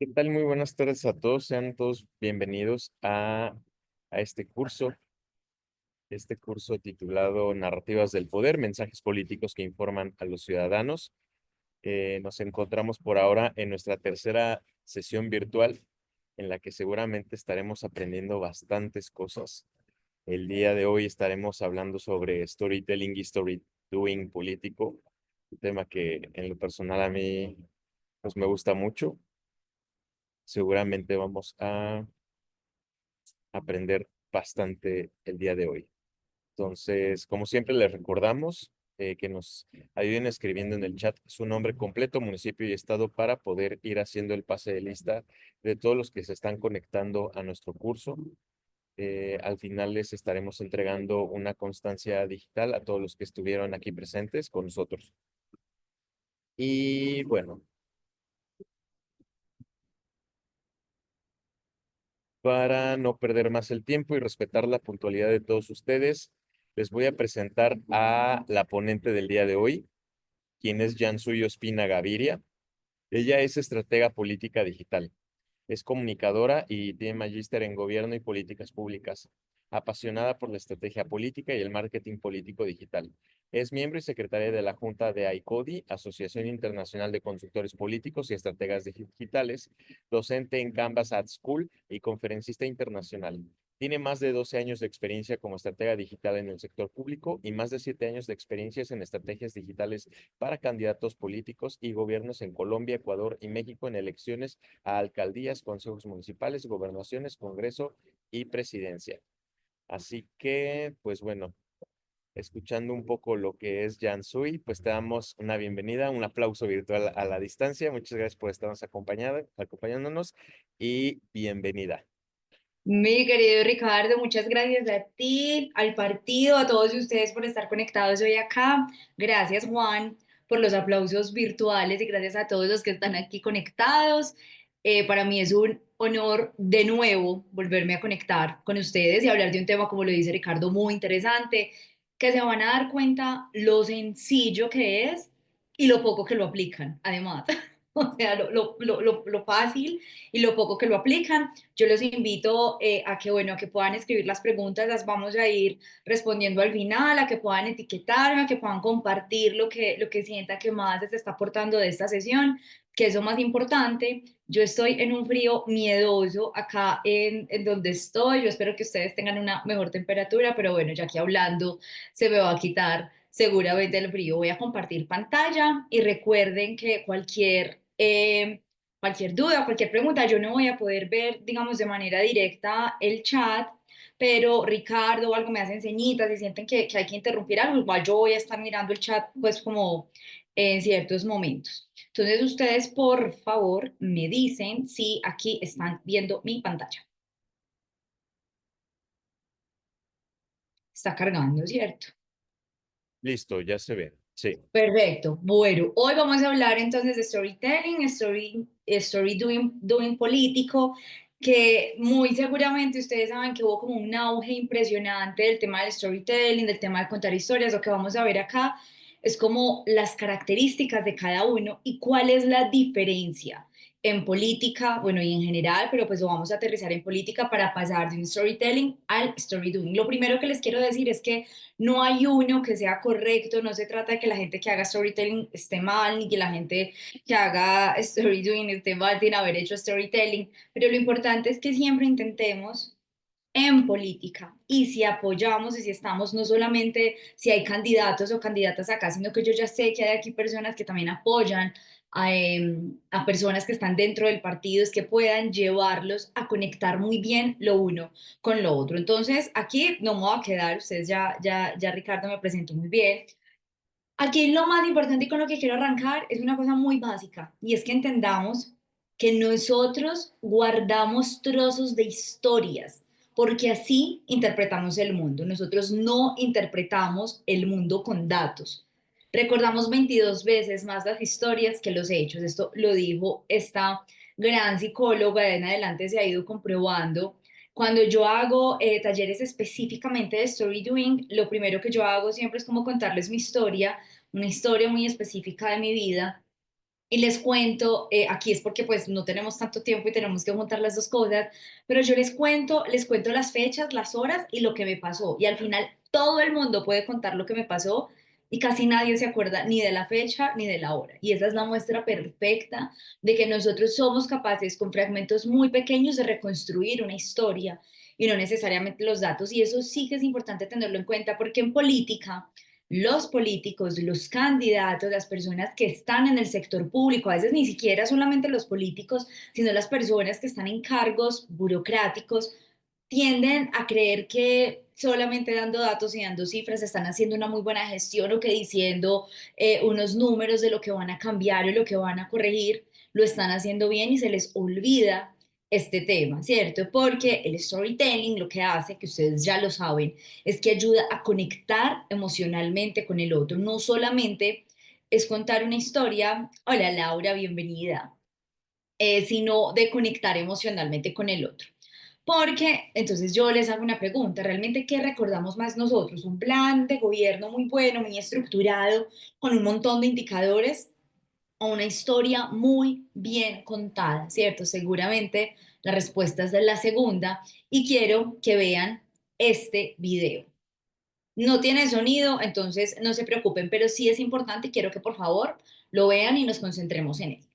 ¿Qué tal? Muy buenas tardes a todos. Sean todos bienvenidos a este curso titulado Narrativas del Poder, mensajes políticos que informan a los ciudadanos. Nos encontramos por ahora en nuestra tercera sesión virtual, en la que seguramente estaremos aprendiendo bastantes cosas. El día de hoy estaremos hablando sobre storytelling y story doing político, un tema que en lo personal a mí pues, me gusta mucho. Seguramente vamos a aprender bastante el día de hoy. Entonces, como siempre, les recordamos que nos ayuden escribiendo en el chat su nombre completo, municipio y estado para poder ir haciendo el pase de lista de todos los que se están conectando a nuestro curso. Al final les estaremos entregando una constancia digital a todos los que estuvieron aquí presentes con nosotros. Y bueno, para no perder más el tiempo y respetar la puntualidad de todos ustedes, les voy a presentar a la ponente del día de hoy, quien es Yansuy Ospina Gaviria. Ella es estratega política digital. Es comunicadora y tiene magíster en gobierno y políticas públicas. Apasionada por la estrategia política y el marketing político digital. Es miembro y secretaria de la Junta de AICODI, Asociación Internacional de Consultores Políticos y Estrategas Digitales, docente en Canvas Ad School y conferencista internacional. Tiene más de 12 años de experiencia como estratega digital en el sector público y más de 7 años de experiencias en estrategias digitales para candidatos políticos y gobiernos en Colombia, Ecuador y México en elecciones a alcaldías, consejos municipales, gobernaciones, Congreso y presidencia. Así que, pues bueno, escuchando un poco lo que es Yansui, pues te damos una bienvenida, un aplauso virtual a la distancia. Muchas gracias por estarnos acompañándonos y bienvenida. Mi querido Ricardo, muchas gracias a ti, al partido, a todos ustedes por estar conectados hoy acá. Gracias, Juan, por los aplausos virtuales y gracias a todos los que están aquí conectados. Para mí es un honor de nuevo volverme a conectar con ustedes y hablar de un tema, como lo dice Ricardo, muy interesante, que se van a dar cuenta lo sencillo que es y lo poco que lo aplican, además. O sea, lo fácil y lo poco que lo aplican. Yo los invito a que, bueno, a que puedan escribir las preguntas, las vamos a ir respondiendo al final, a que puedan etiquetarme, a que puedan compartir lo que sienta que más les está aportando de esta sesión, que es lo más importante. Yo estoy en un frío miedoso acá en donde estoy. Yo espero que ustedes tengan una mejor temperatura, pero bueno, ya aquí hablando se me va a quitar seguramente el frío. Voy a compartir pantalla y recuerden que cualquier duda, cualquier pregunta, yo no voy a poder ver, digamos, de manera directa el chat, pero Ricardo o algo me hacen señitas, si sienten que hay que interrumpir algo, igual yo voy a estar mirando el chat, pues como en ciertos momentos. Entonces, ustedes, por favor, me dicen si aquí están viendo mi pantalla. Está cargando, ¿cierto? Listo, ya se ve. Sí. Perfecto. Bueno, hoy vamos a hablar entonces de storytelling, story doing político, que muy seguramente ustedes saben que hubo como un auge impresionante del tema del storytelling, del tema de contar historias. Lo que vamos a ver acá es como las características de cada uno y cuál es la diferencia en política, bueno, y en general, pero pues lo vamos a aterrizar en política para pasar de un storytelling al story doing. Lo primero que les quiero decir es que no hay uno que sea correcto, no se trata de que la gente que haga storytelling esté mal, ni que la gente que haga story doing esté mal sin haber hecho storytelling, pero lo importante es que siempre intentemos en política y si apoyamos y si estamos, no solamente si hay candidatos o candidatas acá, sino que yo ya sé que hay aquí personas que también apoyan a personas que están dentro del partido, es que puedan llevarlos a conectar muy bien lo uno con lo otro. Entonces, aquí no me voy a quedar, ustedes ya Ricardo me presentó muy bien. Aquí lo más importante y con lo que quiero arrancar es una cosa muy básica y es que entendamos que nosotros guardamos trozos de historias porque así interpretamos el mundo. Nosotros no interpretamos el mundo con datos. Recordamos 22 veces más las historias que los hechos. Esto lo dijo esta gran psicóloga, de en adelante se ha ido comprobando. Cuando yo hago talleres específicamente de story doing, lo primero que yo hago siempre es como contarles mi historia, una historia muy específica de mi vida, Y les cuento, aquí es porque pues no tenemos tanto tiempo y tenemos que juntar las dos cosas, pero yo les cuento las fechas, las horas y lo que me pasó. Y al final todo el mundo puede contar lo que me pasó y casi nadie se acuerda ni de la fecha ni de la hora. Y esa es la muestra perfecta de que nosotros somos capaces con fragmentos muy pequeños de reconstruir una historia y no necesariamente los datos. Y eso sí que es importante tenerlo en cuenta porque en política los políticos, los candidatos, las personas que están en el sector público, a veces ni siquiera solamente los políticos, sino las personas que están en cargos burocráticos, tienden a creer que solamente dando datos y dando cifras están haciendo una muy buena gestión o que diciendo unos números de lo que van a cambiar o lo que van a corregir, lo están haciendo bien y se les olvida este tema, ¿cierto? Porque el storytelling lo que hace, que ustedes ya lo saben, es que ayuda a conectar emocionalmente con el otro. No solamente es contar una historia, hola Laura, bienvenida, sino de conectar emocionalmente con el otro. Porque entonces yo les hago una pregunta, ¿realmente qué recordamos más nosotros? ¿Un plan de gobierno muy bueno, muy estructurado, con un montón de indicadores? ¿O una historia muy bien contada? ¿Cierto? Seguramente la respuesta es de la segunda y quiero que vean este video. No tiene sonido, entonces no se preocupen, pero sí es importante y quiero que por favor lo vean y nos concentremos en él.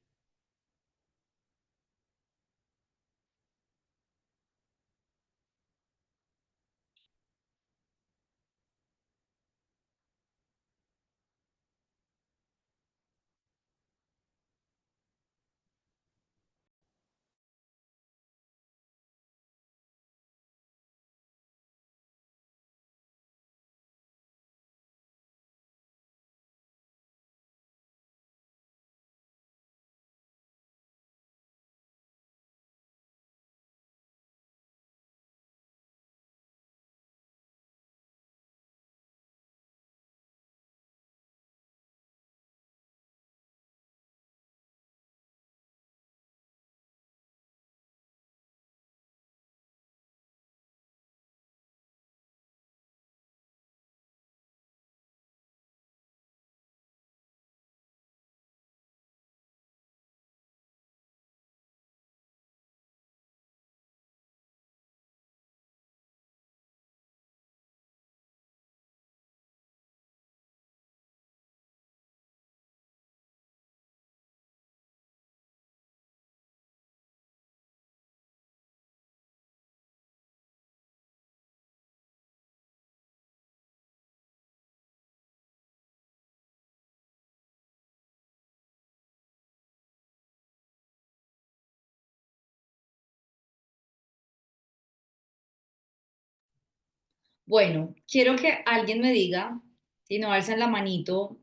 Bueno, quiero que alguien me diga, si no alzan la manito,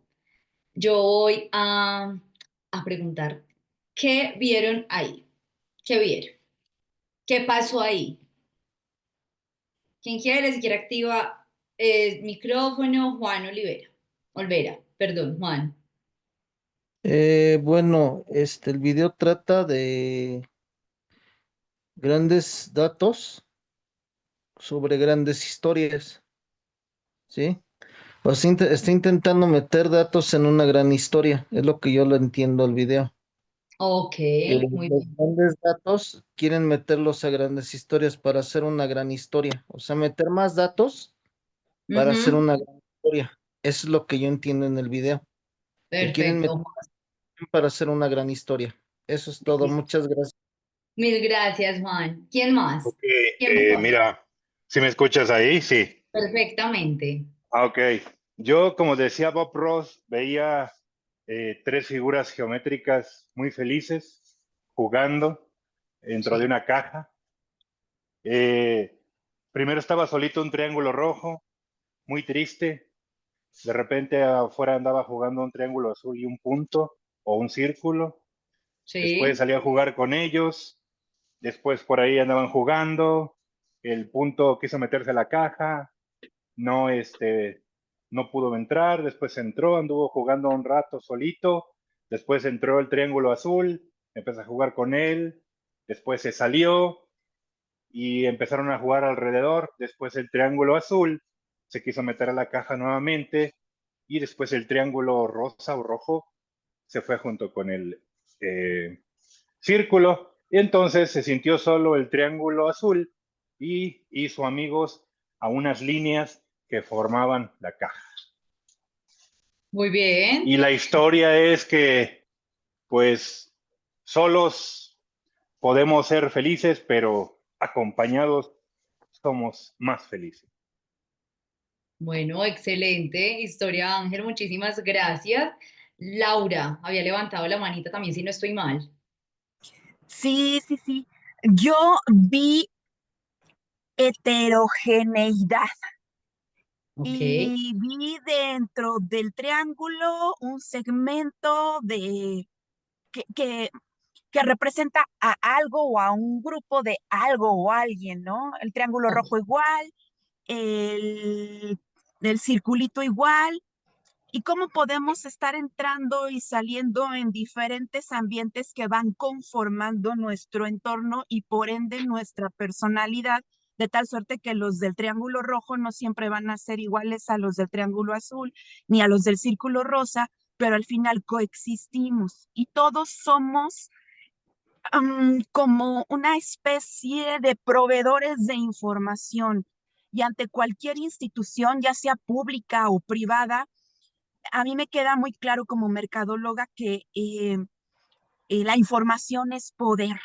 yo voy a preguntar, ¿qué vieron ahí? ¿Qué vieron? ¿Qué pasó ahí? ¿Quién quiere? Si quiere activa el micrófono, Juan Olivera. Olvera, perdón, Juan. Bueno, el video trata de grandes datos sobre grandes historias, ¿sí? O sea, está intentando meter datos en una gran historia, es lo que yo lo entiendo el video. Ok, Que muy los bien. grandes datos quieren meterlos a grandes historias para hacer una gran historia. O sea, meter más datos para hacer Ujú, una gran historia. Eso es lo que yo entiendo en el video, que quieren meter perfecto. para hacer una gran historia. Eso es todo. Listo. Muchas gracias. Mil gracias, Juan. ¿Quién más? Ok, ¿Quién más? mira, si me escuchas ahí, sí. Perfectamente. Ok, yo como decía Bob Ross, veía tres figuras geométricas muy felices jugando dentro de Sí, una caja. Eh, Primero estaba solito un triángulo rojo, muy triste. De repente afuera andaba jugando un triángulo azul y un punto o un círculo. Después sí, salía a jugar con ellos. Después por ahí andaban jugando. El punto quiso meterse a la caja, no, no pudo entrar, después entró, anduvo jugando un rato solito, después entró el triángulo azul, empezó a jugar con él, después se salió y empezaron a jugar alrededor, después el triángulo azul se quiso meter a la caja nuevamente y después el triángulo rosa o rojo se fue junto con el círculo, y entonces se sintió solo el triángulo azul y hizo amigos a unas líneas que formaban la caja. Muy bien. Y la historia es que, pues, solos podemos ser felices, pero acompañados somos más felices. Bueno, excelente historia, Ángel. Muchísimas gracias. Laura había levantado la manita también, si no estoy mal. Sí, sí, sí. Yo vi heterogeneidad Ok. y vi dentro del triángulo un segmento que, que, que representa a algo o a un grupo de algo o alguien, ¿no? El triángulo Ok. rojo igual, el, el circulito igual, y cómo podemos estar entrando y saliendo en diferentes ambientes que van conformando nuestro entorno y por ende nuestra personalidad, de tal suerte que los del triángulo rojo no siempre van a ser iguales a los del triángulo azul ni a los del círculo rosa, pero al final coexistimos y todos somos como una especie de proveedores de información. Y ante cualquier institución, ya sea pública o privada, a mí me queda muy claro como mercadóloga que la información es poder,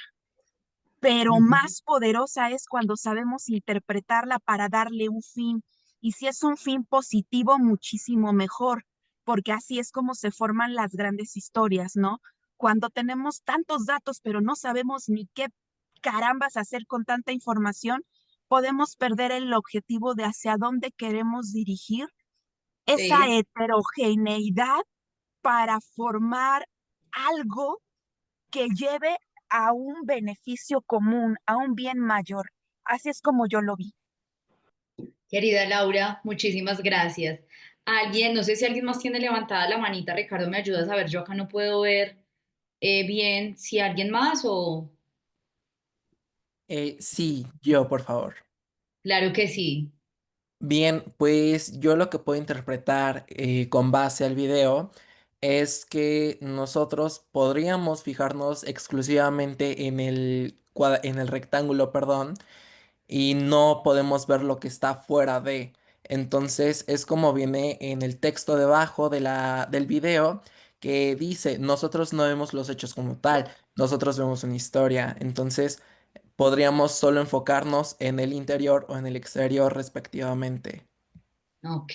pero Ujú. más poderosa es cuando sabemos interpretarla para darle un fin. Y si es un fin positivo, muchísimo mejor, porque así es como se forman las grandes historias, ¿no? Cuando tenemos tantos datos, pero no sabemos ni qué carambas hacer con tanta información, podemos perder el objetivo de hacia dónde queremos dirigir esa Sí. heterogeneidad para formar algo que lleve a un beneficio común, a un bien mayor. Así es como yo lo vi. Querida Laura, muchísimas gracias. Alguien, no sé si alguien más tiene levantada la manita, Ricardo, ¿me ayudas a ver? Yo acá no puedo ver bien si alguien más o... Sí, yo, por favor. Claro que sí. Bien, pues yo lo que puedo interpretar con base al video es que nosotros podríamos fijarnos exclusivamente en en el rectángulo, perdón, y no podemos ver lo que está fuera de. Entonces es como viene en el texto debajo de del video que dice, nosotros no vemos los hechos como tal, nosotros vemos una historia. Entonces podríamos solo enfocarnos en el interior o en el exterior respectivamente. Ok,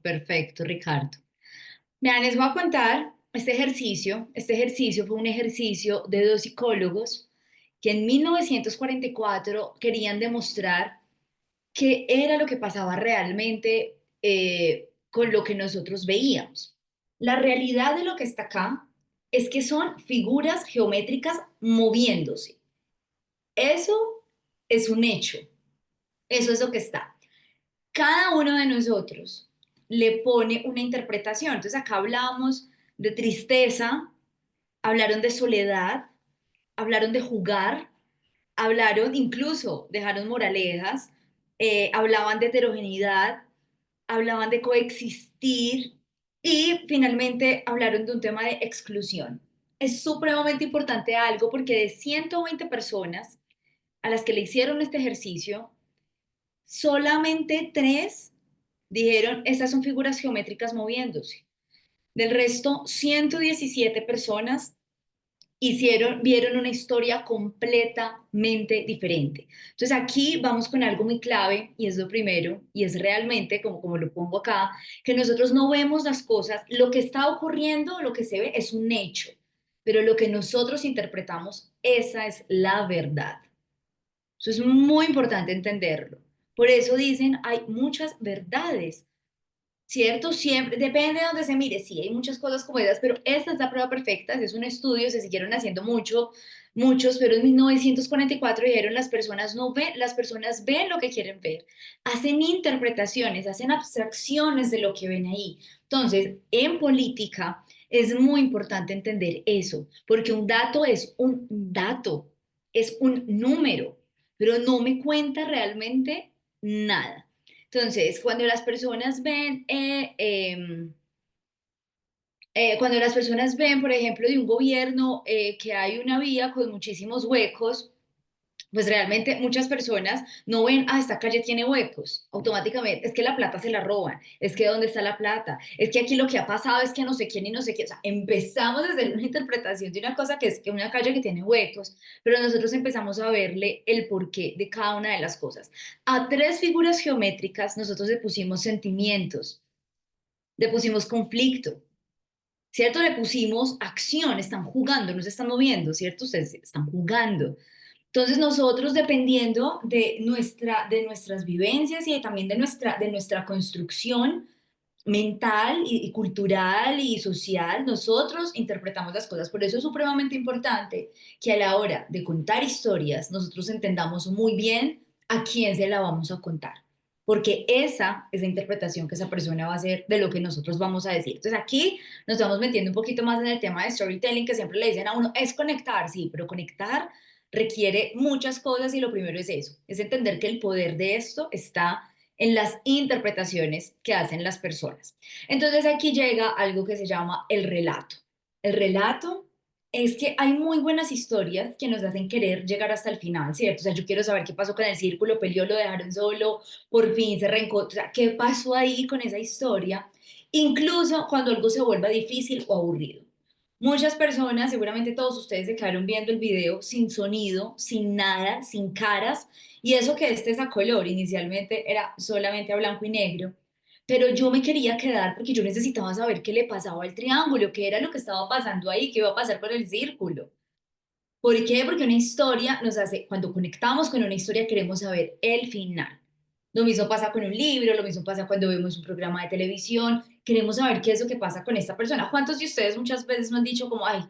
perfecto, Ricardo. Vean, les voy a contar este ejercicio. Este ejercicio fue un ejercicio de dos psicólogos que en 1944 querían demostrar qué era lo que pasaba realmente con lo que nosotros veíamos. La realidad de lo que está acá es que son figuras geométricas moviéndose. Eso es un hecho. Eso es lo que está. Cada uno de nosotros le pone una interpretación. Entonces acá hablábamos de tristeza, hablaron de soledad, hablaron de jugar, hablaron incluso, dejaron moralejas, hablaban de heterogeneidad, hablaban de coexistir y finalmente hablaron de un tema de exclusión. Es supremamente importante algo porque de 120 personas a las que le hicieron este ejercicio, solamente tres dijeron, estas son figuras geométricas moviéndose. Del resto, 117 personas vieron una historia completamente diferente. Entonces aquí vamos con algo muy clave y es lo primero, y es realmente, como lo pongo acá, que nosotros no vemos las cosas, lo que está ocurriendo, lo que se ve es un hecho, pero lo que nosotros interpretamos, esa es la verdad. Eso es muy importante entenderlo. Por eso dicen, hay muchas verdades, ¿cierto? Siempre, depende de donde se mire, sí, hay muchas cosas como esas, pero esta es la prueba perfecta, es un estudio, se siguieron haciendo muchos, pero en 1944 dijeron las personas no ven, las personas ven lo que quieren ver, hacen interpretaciones, hacen abstracciones de lo que ven ahí. Entonces, en política es muy importante entender eso, porque un dato es un dato, es un número, pero no me cuenta realmente nada. Entonces, cuando las personas ven Cuando las personas ven, por ejemplo, de un gobierno que hay una vía con muchísimos huecos, pues realmente muchas personas no ven, ah, esta calle tiene huecos, automáticamente, es que la plata se la roban, es que dónde está la plata, es que aquí lo que ha pasado es que no sé quién y no sé qué, o sea, empezamos desde una interpretación de una cosa que es que una calle que tiene huecos, pero nosotros empezamos a verle el porqué de cada una de las cosas. A tres figuras geométricas nosotros le pusimos sentimientos, le pusimos conflicto, ¿cierto? Le pusimos acción, están jugando, no se están moviendo, ¿cierto? Ustedes están jugando. Entonces nosotros, dependiendo de nuestras vivencias y también de nuestra construcción mental y cultural y social, nosotros interpretamos las cosas. Por eso es supremamente importante que a la hora de contar historias, nosotros entendamos muy bien a quién se la vamos a contar. Porque esa es la interpretación que esa persona va a hacer de lo que nosotros vamos a decir. Entonces aquí nos estamos metiendo un poquito más en el tema de storytelling, que siempre le dicen a uno, es conectar, sí, pero conectar requiere muchas cosas y lo primero es eso, es entender que el poder de esto está en las interpretaciones que hacen las personas. Entonces aquí llega algo que se llama el relato. El relato es que hay muy buenas historias que nos hacen querer llegar hasta el final, ¿cierto? O sea, yo quiero saber qué pasó con el círculo, peleó, lo dejaron solo, por fin se reencontró, o sea, qué pasó ahí con esa historia, incluso cuando algo se vuelva difícil o aburrido. Muchas personas, seguramente todos ustedes se quedaron viendo el video sin sonido, sin nada, sin caras, y eso que este es a color, inicialmente era solamente a blanco y negro, pero yo me quería quedar porque yo necesitaba saber qué le pasaba al triángulo, qué era lo que estaba pasando ahí, qué iba a pasar con el círculo. ¿Por qué? Porque una historia nos hace, cuando conectamos con una historia queremos saber el final. Lo mismo pasa con un libro, lo mismo pasa cuando vemos un programa de televisión, queremos saber qué es lo que pasa con esta persona. ¿Cuántos de ustedes muchas veces me han dicho como, ay,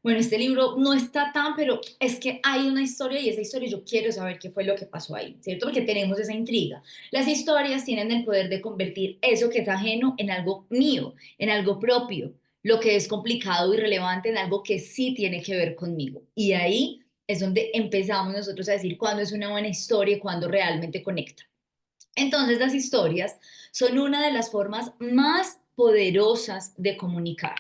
bueno, este libro no está tan, pero es que hay una historia y esa historia yo quiero saber qué fue lo que pasó ahí, ¿cierto? Porque tenemos esa intriga. Las historias tienen el poder de convertir eso que es ajeno en algo mío, en algo propio, lo que es complicado y relevante en algo que sí tiene que ver conmigo. Y ahí es donde empezamos nosotros a decir cuándo es una buena historia y cuándo realmente conecta. Entonces, las historias son una de las formas más poderosas de comunicar.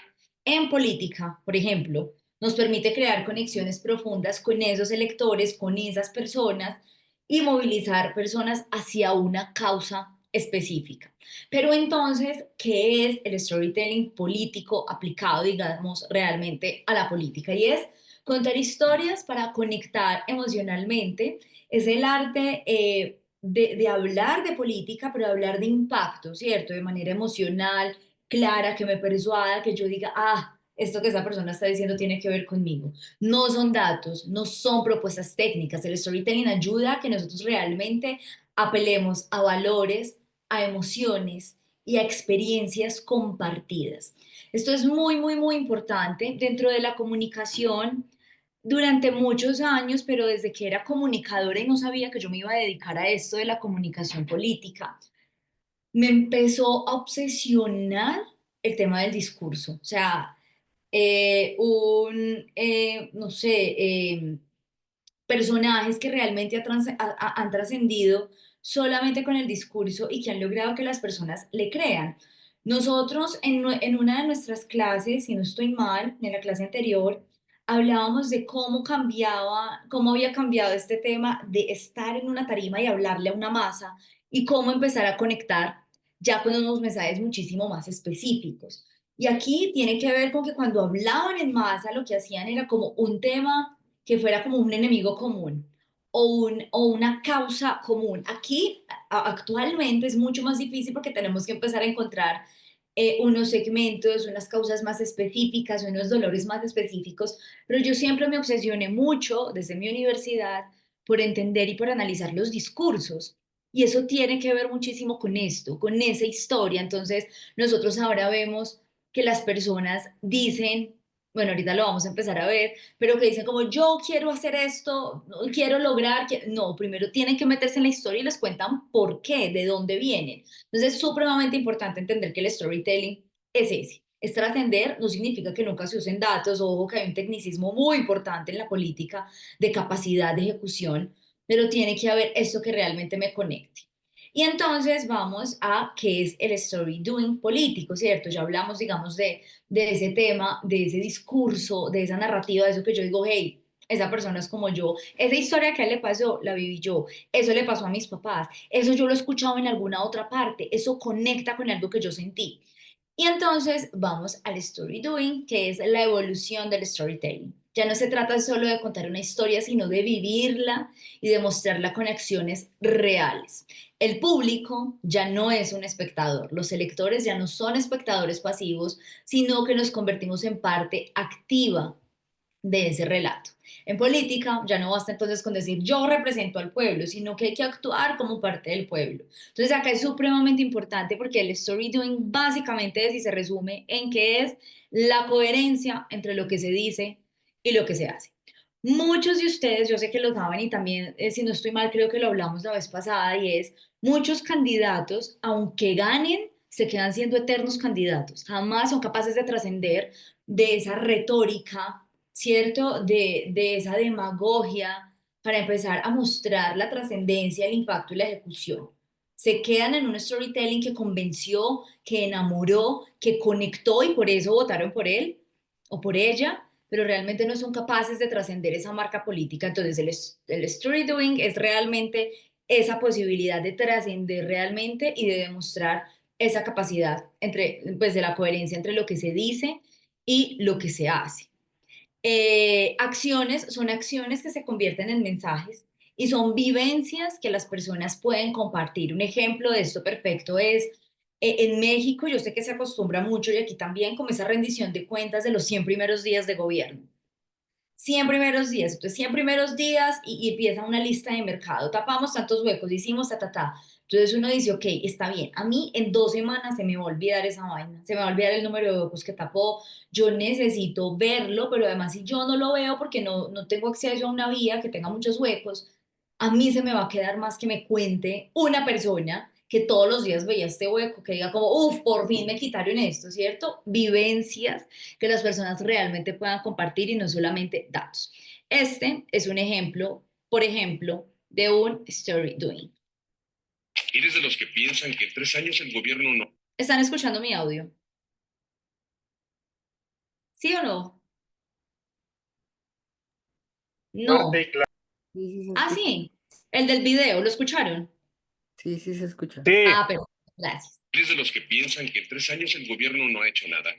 En política, por ejemplo, nos permite crear conexiones profundas con esos electores, con esas personas y movilizar personas hacia una causa específica. Pero entonces, ¿qué es el storytelling político aplicado, digamos, realmente a la política? Y es contar historias para conectar emocionalmente. Es el arte de hablar de política, pero de hablar de impacto, ¿cierto? De manera emocional, clara, que me persuada, que yo diga, ah, esto que esa persona está diciendo tiene que ver conmigo. No son datos, no son propuestas técnicas. El storytelling ayuda a que nosotros realmente apelemos a valores, a emociones y a experiencias compartidas. Esto es muy, muy, muy importante dentro de la comunicación durante muchos años, pero desde que era comunicadora y no sabía que yo me iba a dedicar a esto de la comunicación política, me empezó a obsesionar el tema del discurso. O sea, no sé, personajes que realmente han trascendido solamente con el discurso y que han logrado que las personas le crean. Nosotros en una de nuestras clases, si no estoy mal, en la clase anterior, hablábamos de cómo cambiaba, cómo había cambiado este tema de estar en una tarima y hablarle a una masa y cómo empezar a conectar ya con unos mensajes muchísimo más específicos. Y aquí tiene que ver con que cuando hablaban en masa, lo que hacían era como un tema que fuera como un enemigo común o una causa común. Aquí actualmente es mucho más difícil porque tenemos que empezar a encontrar unos segmentos, unas causas más específicas, unos dolores más específicos, pero yo siempre me obsesioné mucho desde mi universidad por entender y por analizar los discursos. Y eso tiene que ver muchísimo con esto, con esa historia. Entonces, nosotros ahora vemos que las personas dicen, bueno, ahorita lo vamos a empezar a ver, pero que dicen como yo quiero hacer esto, quiero lograr, no, primero tienen que meterse en la historia y les cuentan por qué, de dónde vienen. Entonces es supremamente importante entender que el storytelling es ese. Es trascender no significa que nunca se usen datos, ojo que hay un tecnicismo muy importante en la política de capacidad de ejecución, pero tiene que haber esto que realmente me conecte. Y entonces vamos a qué es el story doing político, ¿cierto? Ya hablamos, digamos, de ese tema, de ese discurso, de esa narrativa, de eso que yo digo, hey, esa persona es como yo, esa historia que a él le pasó, la viví yo, eso le pasó a mis papás, eso yo lo he escuchado en alguna otra parte, eso conecta con algo que yo sentí. Y entonces vamos al story doing, que es la evolución del storytelling. Ya no se trata solo de contar una historia, sino de vivirla y de mostrarla con acciones reales. El público ya no es un espectador, los electores ya no son espectadores pasivos, sino que nos convertimos en parte activa de ese relato. En política ya no basta entonces con decir yo represento al pueblo, sino que hay que actuar como parte del pueblo. Entonces acá es supremamente importante porque el story doing básicamente es y se resume en que es la coherencia entre lo que se dice y lo que se hace. Muchos de ustedes, yo sé que lo saben y también, si no estoy mal, creo que lo hablamos la vez pasada, y es, muchos candidatos, aunque ganen, se quedan siendo eternos candidatos. Jamás son capaces de trascender de esa retórica, ¿cierto? De esa demagogia para empezar a mostrar la trascendencia, el impacto y la ejecución. Se quedan en un storytelling que convenció, que enamoró, que conectó y por eso votaron por él o por ella, pero realmente no son capaces de trascender esa marca política. Entonces el story doing es realmente esa posibilidad de trascender realmente y de demostrar esa capacidad entre, pues, de la coherencia entre lo que se dice y lo que se hace. Acciones son acciones que se convierten en mensajes y son vivencias que las personas pueden compartir. Un ejemplo de esto perfecto es en México, yo sé que se acostumbra mucho y aquí también como esa rendición de cuentas de los 100 primeros días de gobierno. 100 primeros días, entonces 100 primeros días y empieza una lista de mercado, tapamos tantos huecos, hicimos ta, ta, ta. Entonces uno dice, ok, está bien, a mí en 2 semanas se me va a olvidar esa vaina, se me va a olvidar el número de huecos que tapó, yo necesito verlo, pero además si yo no lo veo porque no tengo acceso a una vía que tenga muchos huecos, a mí se me va a quedar más que me cuente una persona que todos los días veía este hueco, que diga como, uff, por fin me quitaron esto, ¿cierto? Vivencias que las personas realmente puedan compartir y no solamente datos. Este es un ejemplo, por ejemplo, de un story doing. ¿Eres de los que piensan que en 3 años el gobierno no? ¿Están escuchando mi audio? ¿Sí o no? No. Fuerte y claro. Sí, sí se Ah, escucha. sí. El del video, ¿lo escucharon? Sí, sí se escucha. Sí, Ah, perfecto. Gracias. ¿Eres de los que piensan que en 3 años el gobierno no ha hecho nada?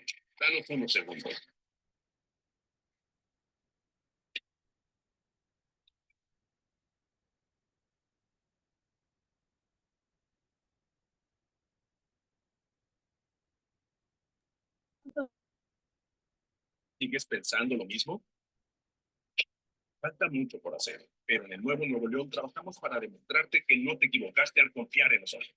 Danos unos segundos. ¿Sigues pensando lo mismo? Falta mucho por hacer, pero en el nuevo Nuevo León trabajamos para demostrarte que no te equivocaste al confiar en nosotros.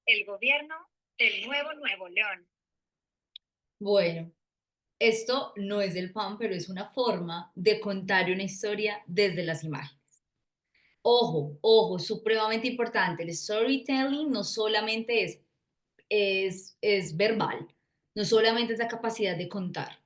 El gobierno del nuevo Nuevo León. Bueno, esto no es del PAN, pero es una forma de contar una historia desde las imágenes. Ojo, ojo, supremamente importante. El storytelling no solamente es verbal, no solamente es la capacidad de contar,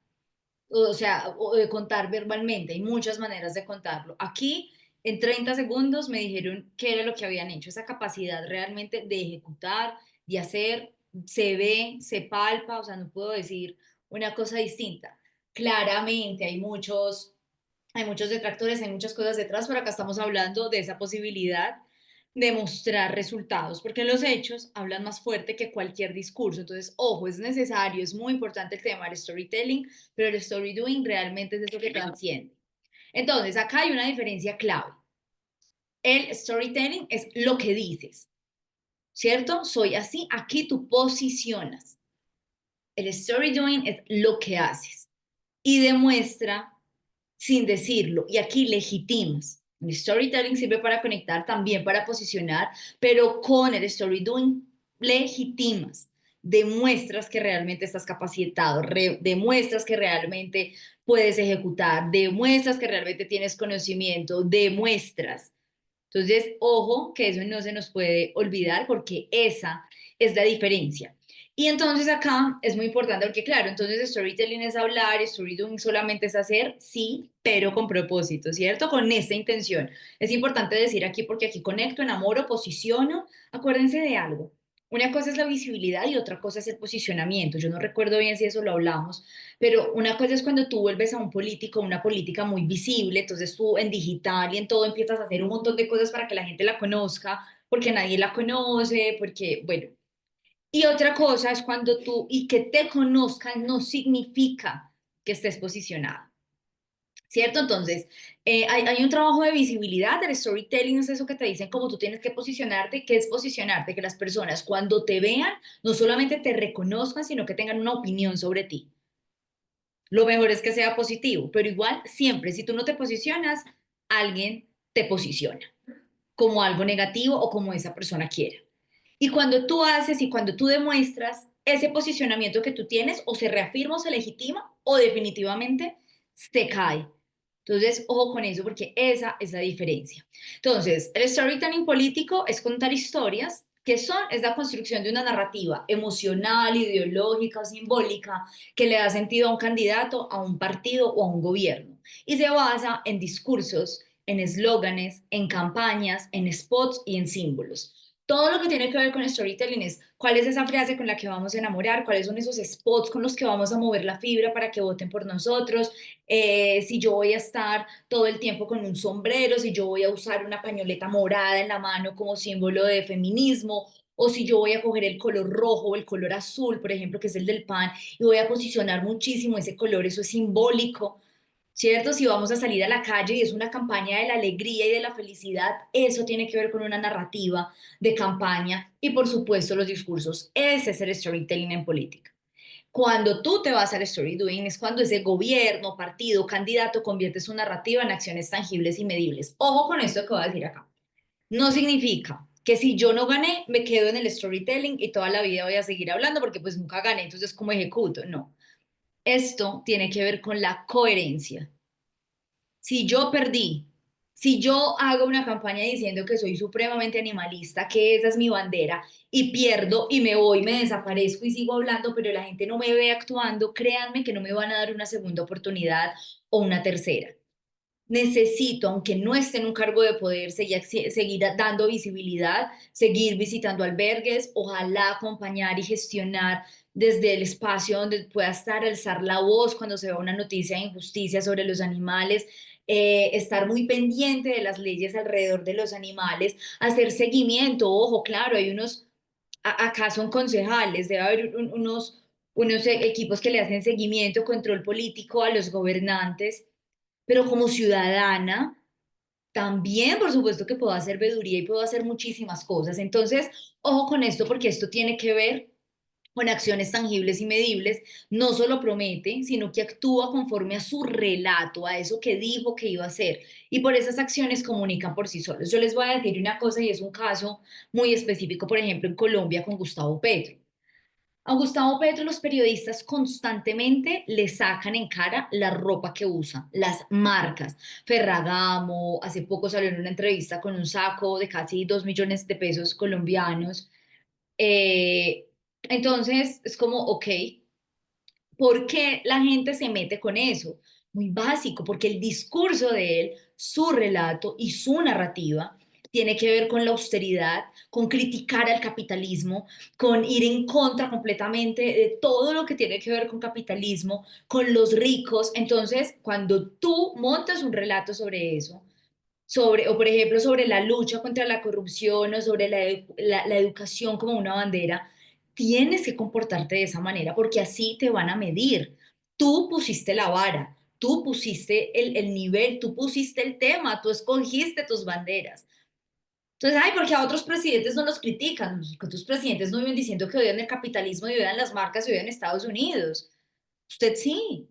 o sea, o de contar verbalmente, hay muchas maneras de contarlo. Aquí, en 30 segundos, me dijeron qué era lo que habían hecho, esa capacidad realmente de ejecutar, de hacer, se ve, se palpa, o sea, no puedo decir una cosa distinta. Claramente hay muchos detractores, hay muchas cosas detrás, pero acá estamos hablando de esa posibilidad de mostrar resultados, porque los hechos hablan más fuerte que cualquier discurso. Entonces, ojo, es necesario, es muy importante el tema del storytelling, pero el story doing realmente es eso que transciende. Entonces, acá hay una diferencia clave. El storytelling es lo que dices, ¿cierto? Soy así, aquí tú posicionas. El story doing es lo que haces y demuestra sin decirlo, y aquí legitimas. El storytelling sirve para conectar, también para posicionar, pero con el story doing legitimas, demuestras que realmente estás capacitado, demuestras que realmente puedes ejecutar, demuestras que realmente tienes conocimiento, demuestras. Entonces, ojo, que eso no se nos puede olvidar porque esa es la diferencia. Y entonces acá es muy importante porque claro, entonces storytelling es hablar, storydoing solamente es hacer, sí, pero con propósito, ¿cierto? Con esta intención. Es importante decir aquí porque aquí conecto, enamoro, posiciono. Acuérdense de algo. Una cosa es la visibilidad y otra cosa es el posicionamiento. Yo no recuerdo bien si eso lo hablamos, pero una cosa es cuando tú vuelves a un político, una política muy visible, entonces tú en digital y en todo empiezas a hacer un montón de cosas para que la gente la conozca, porque nadie la conoce, porque, bueno. Y otra cosa es cuando tú, y que te conozcan no significa que estés posicionado, ¿cierto? Entonces, hay un trabajo de visibilidad, del storytelling es eso que te dicen, como tú tienes que posicionarte, ¿qué es posicionarte? Que las personas cuando te vean, no solamente te reconozcan, sino que tengan una opinión sobre ti. Lo mejor es que sea positivo, pero igual, siempre, si tú no te posicionas, alguien te posiciona como algo negativo o como esa persona quiera. Y cuando tú haces y cuando tú demuestras ese posicionamiento que tú tienes, o se reafirma o se legitima, o definitivamente se cae. Entonces, ojo con eso, porque esa es la diferencia. Entonces, el storytelling político es contar historias que es la construcción de una narrativa emocional, ideológica, simbólica, que le da sentido a un candidato, a un partido o a un gobierno. Y se basa en discursos, en eslóganes, en campañas, en spots y en símbolos. Todo lo que tiene que ver con storytelling es cuál es esa frase con la que vamos a enamorar, cuáles son esos spots con los que vamos a mover la fibra para que voten por nosotros, si yo voy a estar todo el tiempo con un sombrero, si yo voy a usar una pañoleta morada en la mano como símbolo de feminismo, o si yo voy a coger el color rojo o el color azul, por ejemplo, que es el del pan, y voy a posicionar muchísimo ese color, eso es simbólico. ¿Cierto? Si vamos a salir a la calle y es una campaña de la alegría y de la felicidad, eso tiene que ver con una narrativa de campaña y por supuesto los discursos. Ese es el storytelling en política. Cuando tú te vas al story doing es cuando ese gobierno, partido, candidato convierte su narrativa en acciones tangibles y medibles. Ojo con esto que voy a decir acá. No significa que si yo no gané, me quedo en el storytelling y toda la vida voy a seguir hablando porque pues nunca gané, entonces ¿cómo ejecuto? No. Esto tiene que ver con la coherencia. Si yo perdí, si yo hago una campaña diciendo que soy supremamente animalista, que esa es mi bandera, y pierdo y me voy, me desaparezco y sigo hablando, pero la gente no me ve actuando, créanme que no me van a dar una segunda oportunidad o una tercera. Necesito, aunque no esté en un cargo de poder, seguir dando visibilidad, seguir visitando albergues, ojalá acompañar y gestionar desde el espacio donde pueda estar, alzar la voz cuando se vea una noticia de injusticia sobre los animales, estar muy pendiente de las leyes alrededor de los animales, hacer seguimiento, ojo, claro, hay unos, acá son concejales, debe haber unos equipos que le hacen seguimiento, control político a los gobernantes, pero como ciudadana, también, por supuesto que puedo hacer veeduría y puedo hacer muchísimas cosas. Entonces, ojo con esto porque esto tiene que ver con acciones tangibles y medibles. No solo promete, sino que actúa conforme a su relato, a eso que dijo que iba a hacer. Y por esas acciones comunican por sí solos. Yo les voy a decir una cosa y es un caso muy específico, por ejemplo, en Colombia con Gustavo Petro. A Gustavo Petro los periodistas constantemente le sacan en cara la ropa que usa, las marcas. Ferragamo, hace poco salió en una entrevista con un saco de casi 2 millones de pesos colombianos. Eh, entonces es como, ok, ¿por qué la gente se mete con eso? Muy básico, porque el discurso de él, su relato y su narrativa tiene que ver con la austeridad, con criticar al capitalismo, con ir en contra completamente de todo lo que tiene que ver con capitalismo, con los ricos. Entonces, cuando tú montas un relato sobre eso, sobre, o por ejemplo, sobre la lucha contra la corrupción o sobre la educación como una bandera, tienes que comportarte de esa manera porque así te van a medir. Tú pusiste la vara, tú pusiste el nivel, tú pusiste el tema, tú escogiste tus banderas. Entonces, ay, porque a otros presidentes no los critican, que otros presidentes no viven diciendo que odian el capitalismo y odian las marcas y odian Estados Unidos. Usted sí.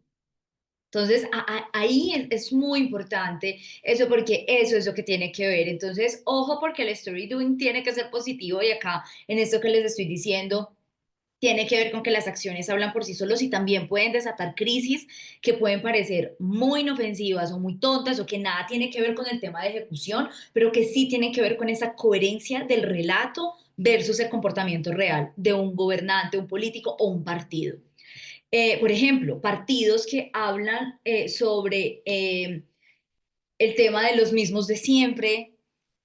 Entonces, ahí es muy importante eso porque eso es lo que tiene que ver. Entonces, ojo porque el story doing tiene que ser positivo y acá en esto que les estoy diciendo tiene que ver con que las acciones hablan por sí solos y también pueden desatar crisis que pueden parecer muy inofensivas o muy tontas o que nada tiene que ver con el tema de ejecución, pero que sí tienen que ver con esa coherencia del relato versus el comportamiento real de un gobernante, un político o un partido. Por ejemplo, partidos que hablan sobre el tema de los mismos de siempre,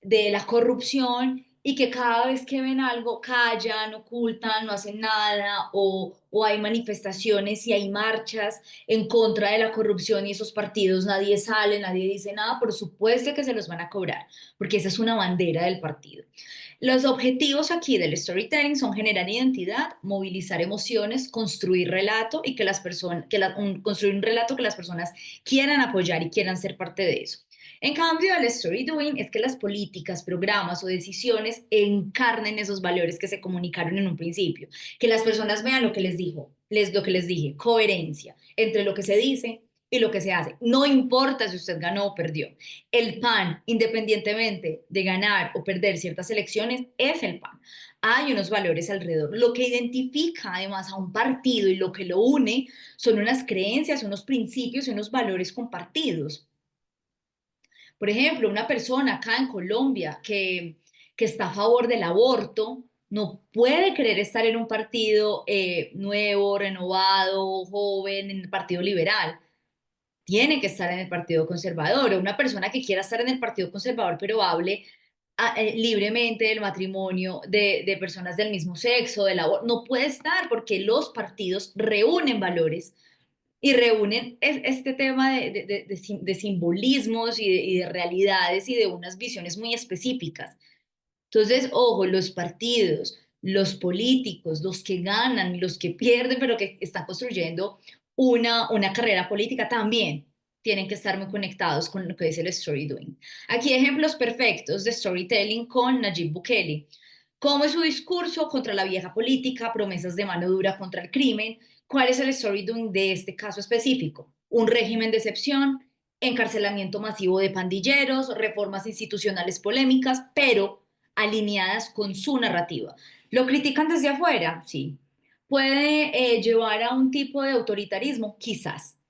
de la corrupción, y que cada vez que ven algo callan, ocultan, no hacen nada, o hay manifestaciones y hay marchas en contra de la corrupción y esos partidos nadie sale, nadie dice nada, por supuesto que se los van a cobrar, porque esa es una bandera del partido. Los objetivos aquí del storytelling son generar identidad, movilizar emociones, construir relato y que las personas, construir un relato que las personas quieran apoyar y quieran ser parte de eso. En cambio, el story doing es que las políticas, programas o decisiones encarnen esos valores que se comunicaron en un principio, que las personas vean lo que les dijo, lo que les dije, coherencia entre lo que se dice y lo que se hace. No importa si usted ganó o perdió. El PAN, independientemente de ganar o perder ciertas elecciones, es el PAN. Hay unos valores alrededor. Lo que identifica además a un partido y lo que lo une son unas creencias, unos principios y unos valores compartidos. Por ejemplo, una persona acá en Colombia que está a favor del aborto no puede querer estar en un partido nuevo, renovado, joven, en el Partido Liberal. Tiene que estar en el Partido Conservador. O una persona que quiera estar en el Partido Conservador, pero hable libremente del matrimonio de personas del mismo sexo, del aborto, no puede estar porque los partidos reúnen valores y reúnen este tema de simbolismos y de realidades y de unas visiones muy específicas. Entonces, ojo, los partidos, los políticos, los que ganan, los que pierden, pero que están construyendo una carrera política también tienen que estar muy conectados con lo que es el story doing. Aquí ejemplos perfectos de storytelling con Nayib Bukele. ¿Cómo es su discurso contra la vieja política, promesas de mano dura contra el crimen? ¿Cuál es el story doing de este caso específico? Un régimen de excepción, encarcelamiento masivo de pandilleros, reformas institucionales polémicas, pero alineadas con su narrativa. ¿Lo critican desde afuera? Sí. ¿Puede llevar a un tipo de autoritarismo? Quizás.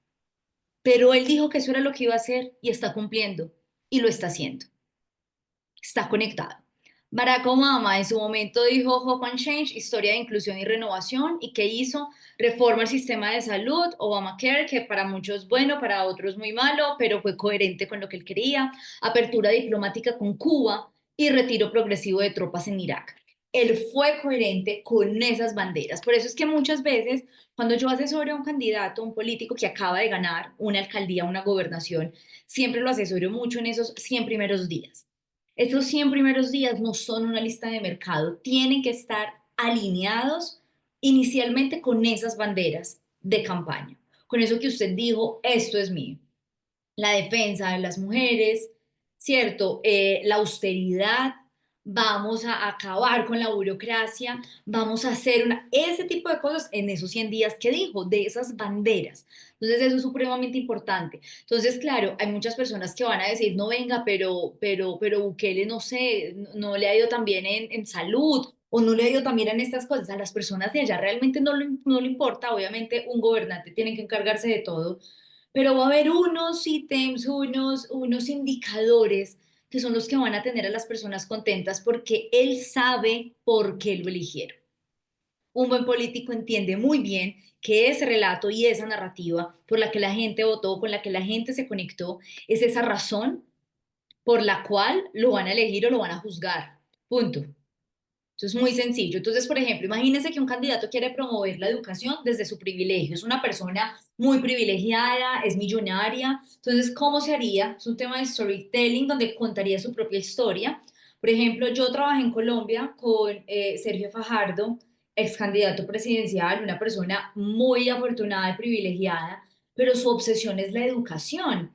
Pero él dijo que eso era lo que iba a hacer y está cumpliendo y lo está haciendo. Está conectado. Barack Obama en su momento dijo Hope and Change, historia de inclusión y renovación, y ¿qué hizo? Reforma al sistema de salud, Obamacare, que para muchos bueno, para otros muy malo, pero fue coherente con lo que él quería, apertura diplomática con Cuba y retiro progresivo de tropas en Irak. Él fue coherente con esas banderas. Por eso es que muchas veces cuando yo asesoro a un candidato, un político que acaba de ganar una alcaldía, una gobernación, siempre lo asesoro mucho en esos 100 primeros días. Esos 100 primeros días no son una lista de mercado, tienen que estar alineados inicialmente con esas banderas de campaña, con eso que usted dijo, esto es mío. La defensa de las mujeres, ¿cierto? La austeridad, vamos a acabar con la burocracia, vamos a hacer ese tipo de cosas en esos 100 días que dijo, de esas banderas. Entonces eso es supremamente importante. Entonces, claro, hay muchas personas que van a decir, no venga, pero Bukele, no sé, no le ha ido tan bien en salud o no le ha ido tan bien en estas cosas. A las personas de allá realmente no le importa. Obviamente un gobernante tiene que encargarse de todo, pero va a haber unos ítems, unos indicadores que son los que van a tener a las personas contentas porque él sabe por qué lo eligieron. Un buen político entiende muy bien que ese relato y esa narrativa por la que la gente votó, con la que la gente se conectó, es esa razón por la cual lo van a elegir o lo van a juzgar. Punto. Eso es muy sencillo. Entonces, por ejemplo, imagínense que un candidato quiere promover la educación desde su privilegio. Es una persona muy privilegiada, es millonaria. Entonces, ¿cómo se haría? Es un tema de storytelling donde contaría su propia historia. Por ejemplo, yo trabajé en Colombia con Sergio Fajardo, ex candidato presidencial, una persona muy afortunada y privilegiada, pero su obsesión es la educación.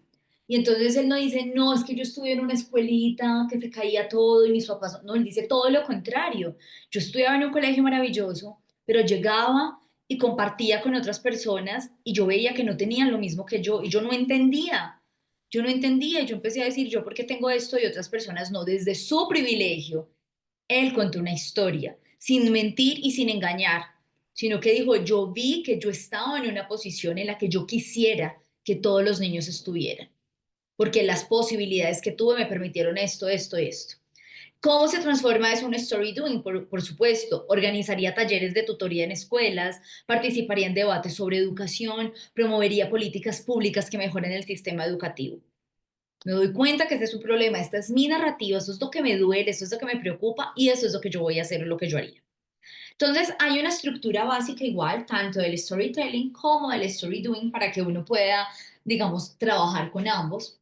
Y entonces él no dice, no, es que yo estudié en una escuelita que se caía todo y mis papás, no, él dice todo lo contrario. Yo estudiaba en un colegio maravilloso, pero llegaba y compartía con otras personas y yo veía que no tenían lo mismo que yo y yo no entendía. Yo no entendía y yo empecé a decir, yo por qué tengo esto y otras personas no, desde su privilegio. Él contó una historia, sin mentir y sin engañar, sino que dijo, yo vi que yo estaba en una posición en la que yo quisiera que todos los niños estuvieran porque las posibilidades que tuve me permitieron esto, esto, esto. ¿Cómo se transforma eso en story doing? Por supuesto, organizaría talleres de tutoría en escuelas, participaría en debates sobre educación, promovería políticas públicas que mejoren el sistema educativo. Me doy cuenta que este es un problema, esta es mi narrativa, esto es lo que me duele, esto es lo que me preocupa y esto es lo que yo voy a hacer o lo que yo haría. Entonces, hay una estructura básica igual, tanto del storytelling como del story doing, para que uno pueda, digamos, trabajar con ambos.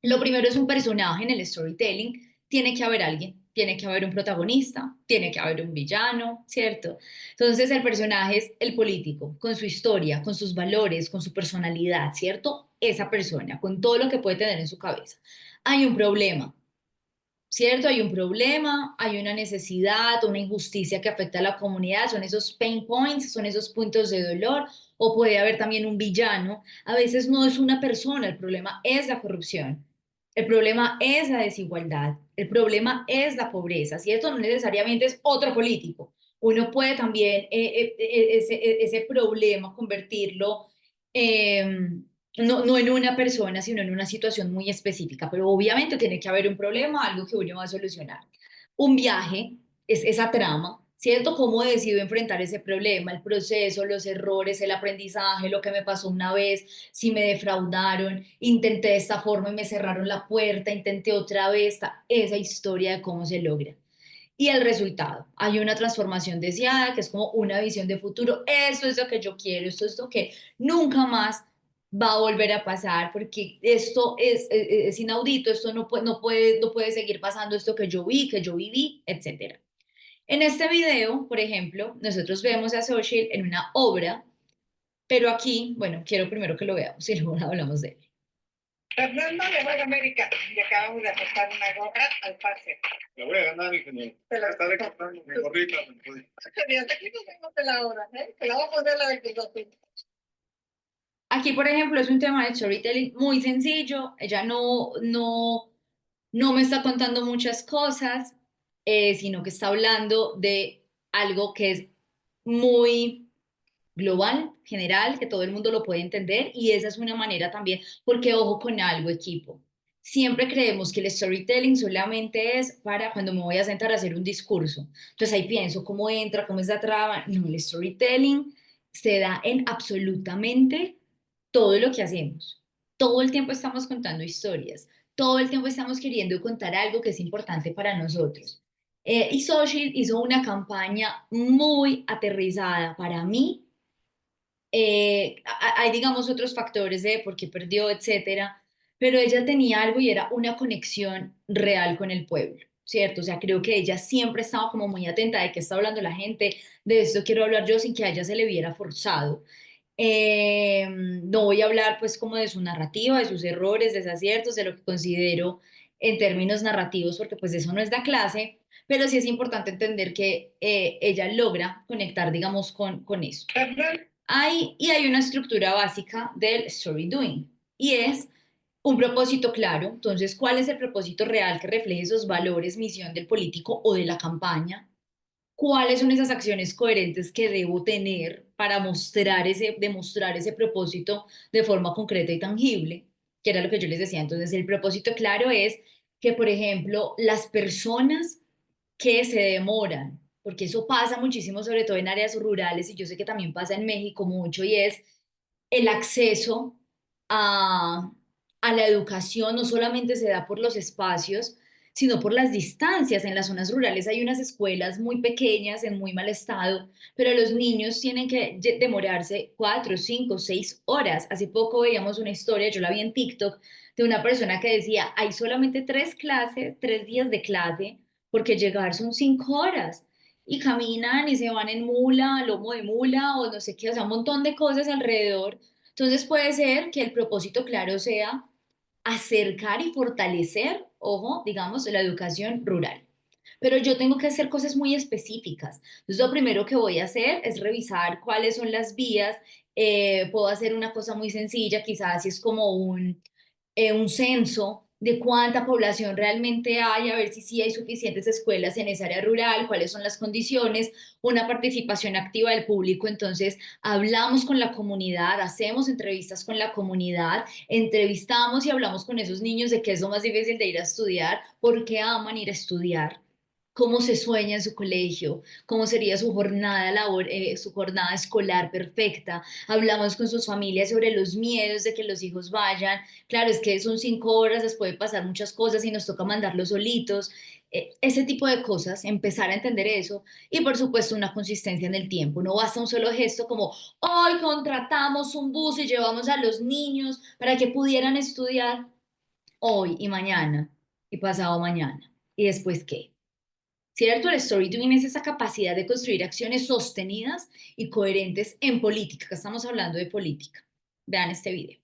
Lo primero es un personaje en el storytelling, tiene que haber alguien, tiene que haber un protagonista, tiene que haber un villano, ¿cierto? Entonces el personaje es el político, con su historia, con sus valores, con su personalidad, ¿cierto? Esa persona, con todo lo que puede tener en su cabeza. Hay un problema, ¿cierto? Hay un problema, hay una necesidad, una injusticia que afecta a la comunidad, son esos pain points, son esos puntos de dolor, o puede haber también un villano. A veces no es una persona, el problema es la corrupción, el problema es la desigualdad, el problema es la pobreza, ¿cierto? No necesariamente es otro político. Uno puede también ese problema convertirlo no en una persona, sino en una situación muy específica, pero obviamente tiene que haber un problema, algo que uno va a solucionar. Un viaje es esa trama, ¿cierto? ¿Cómo decido enfrentar ese problema? El proceso, los errores, el aprendizaje, lo que me pasó una vez, si me defraudaron, intenté de esta forma y me cerraron la puerta, intenté otra vez, esa historia de cómo se logra. Y el resultado, hay una transformación deseada, que es como una visión de futuro, eso es lo que yo quiero, esto es lo que nunca más va a volver a pasar, porque esto es inaudito, esto no puede seguir pasando, esto que yo vi, que yo viví, etcétera. En este video, por ejemplo, nosotros vemos a Social en una obra, pero aquí, bueno, quiero primero que lo veamos y luego hablamos de él. Fernando le va a América y acabamos de apostar una gorra al pase. La voy a ganar, ingeniero. Te la está recortando mi gorrita. Hasta aquí nos vemos de la hora, ¿eh? Te la voy a poner la del bigote. Aquí, por ejemplo, es un tema de storytelling muy sencillo. Ella no me está contando muchas cosas, sino que está hablando de algo que es muy global, general, que todo el mundo lo puede entender y esa es una manera también, porque ojo con algo, equipo. Siempre creemos que el storytelling solamente es para cuando me voy a sentar a hacer un discurso. Entonces ahí pienso cómo entra, cómo es la trama. No, el storytelling se da en absolutamente todo lo que hacemos. Todo el tiempo estamos contando historias, todo el tiempo estamos queriendo contar algo que es importante para nosotros. Y Social hizo una campaña muy aterrizada para mí. Hay, digamos, otros factores de por qué perdió, etcétera, pero ella tenía algo y era una conexión real con el pueblo, ¿cierto? O sea, creo que ella siempre estaba como muy atenta de qué está hablando la gente, de esto quiero hablar yo sin que a ella se le viera forzado. No voy a hablar pues como de su narrativa, de sus errores, desaciertos, de lo que considero en términos narrativos, porque pues eso no es la clase, pero sí es importante entender que ella logra conectar, digamos, con eso. Hay una estructura básica del story doing y es un propósito claro. Entonces, ¿cuál es el propósito real que refleje esos valores, misión del político o de la campaña? ¿Cuáles son esas acciones coherentes que debo tener para demostrar ese propósito de forma concreta y tangible? Que era lo que yo les decía. Entonces, el propósito claro es que, por ejemplo, las personas que se demoran, porque eso pasa muchísimo, sobre todo en áreas rurales, y yo sé que también pasa en México mucho, y es el acceso a, a la educación no solamente se da por los espacios, sino por las distancias. En las zonas rurales hay unas escuelas muy pequeñas, en muy mal estado, pero los niños tienen que demorarse 4, 5, 6 horas. Hace poco veíamos una historia, yo la vi en TikTok, de una persona que decía, hay solamente 3 clases, 3 días de clase, porque llegar son 5 horas. Y caminan y se van en mula, lomo de mula o no sé qué, o sea, un montón de cosas alrededor. Entonces puede ser que el propósito claro sea acercar y fortalecer, ojo, digamos, la educación rural. Pero yo tengo que hacer cosas muy específicas. Entonces, lo primero que voy a hacer es revisar cuáles son las vías. Puedo hacer una cosa muy sencilla, quizás si es como un censo de cuánta población realmente hay, a ver si sí hay suficientes escuelas en esa área rural, cuáles son las condiciones, una participación activa del público. Entonces, hablamos con la comunidad, hacemos entrevistas con la comunidad, entrevistamos y hablamos con esos niños de qué es lo más difícil de ir a estudiar, por qué aman ir a estudiar. cómo se sueña en su colegio, cómo sería su jornada escolar perfecta. Hablamos con sus familias sobre los miedos de que los hijos vayan. Claro, es que son 5 horas, les puede pasar muchas cosas y nos toca mandarlos solitos. Ese tipo de cosas, empezar a entender eso y por supuesto una consistencia en el tiempo. No basta un solo gesto como hoy contratamos un bus y llevamos a los niños para que pudieran estudiar hoy y mañana y pasado mañana. ¿Y después qué? ¿Cierto? El storytelling es esa capacidad de construir acciones sostenidas y coherentes en política. Acá estamos hablando de política. Vean este video.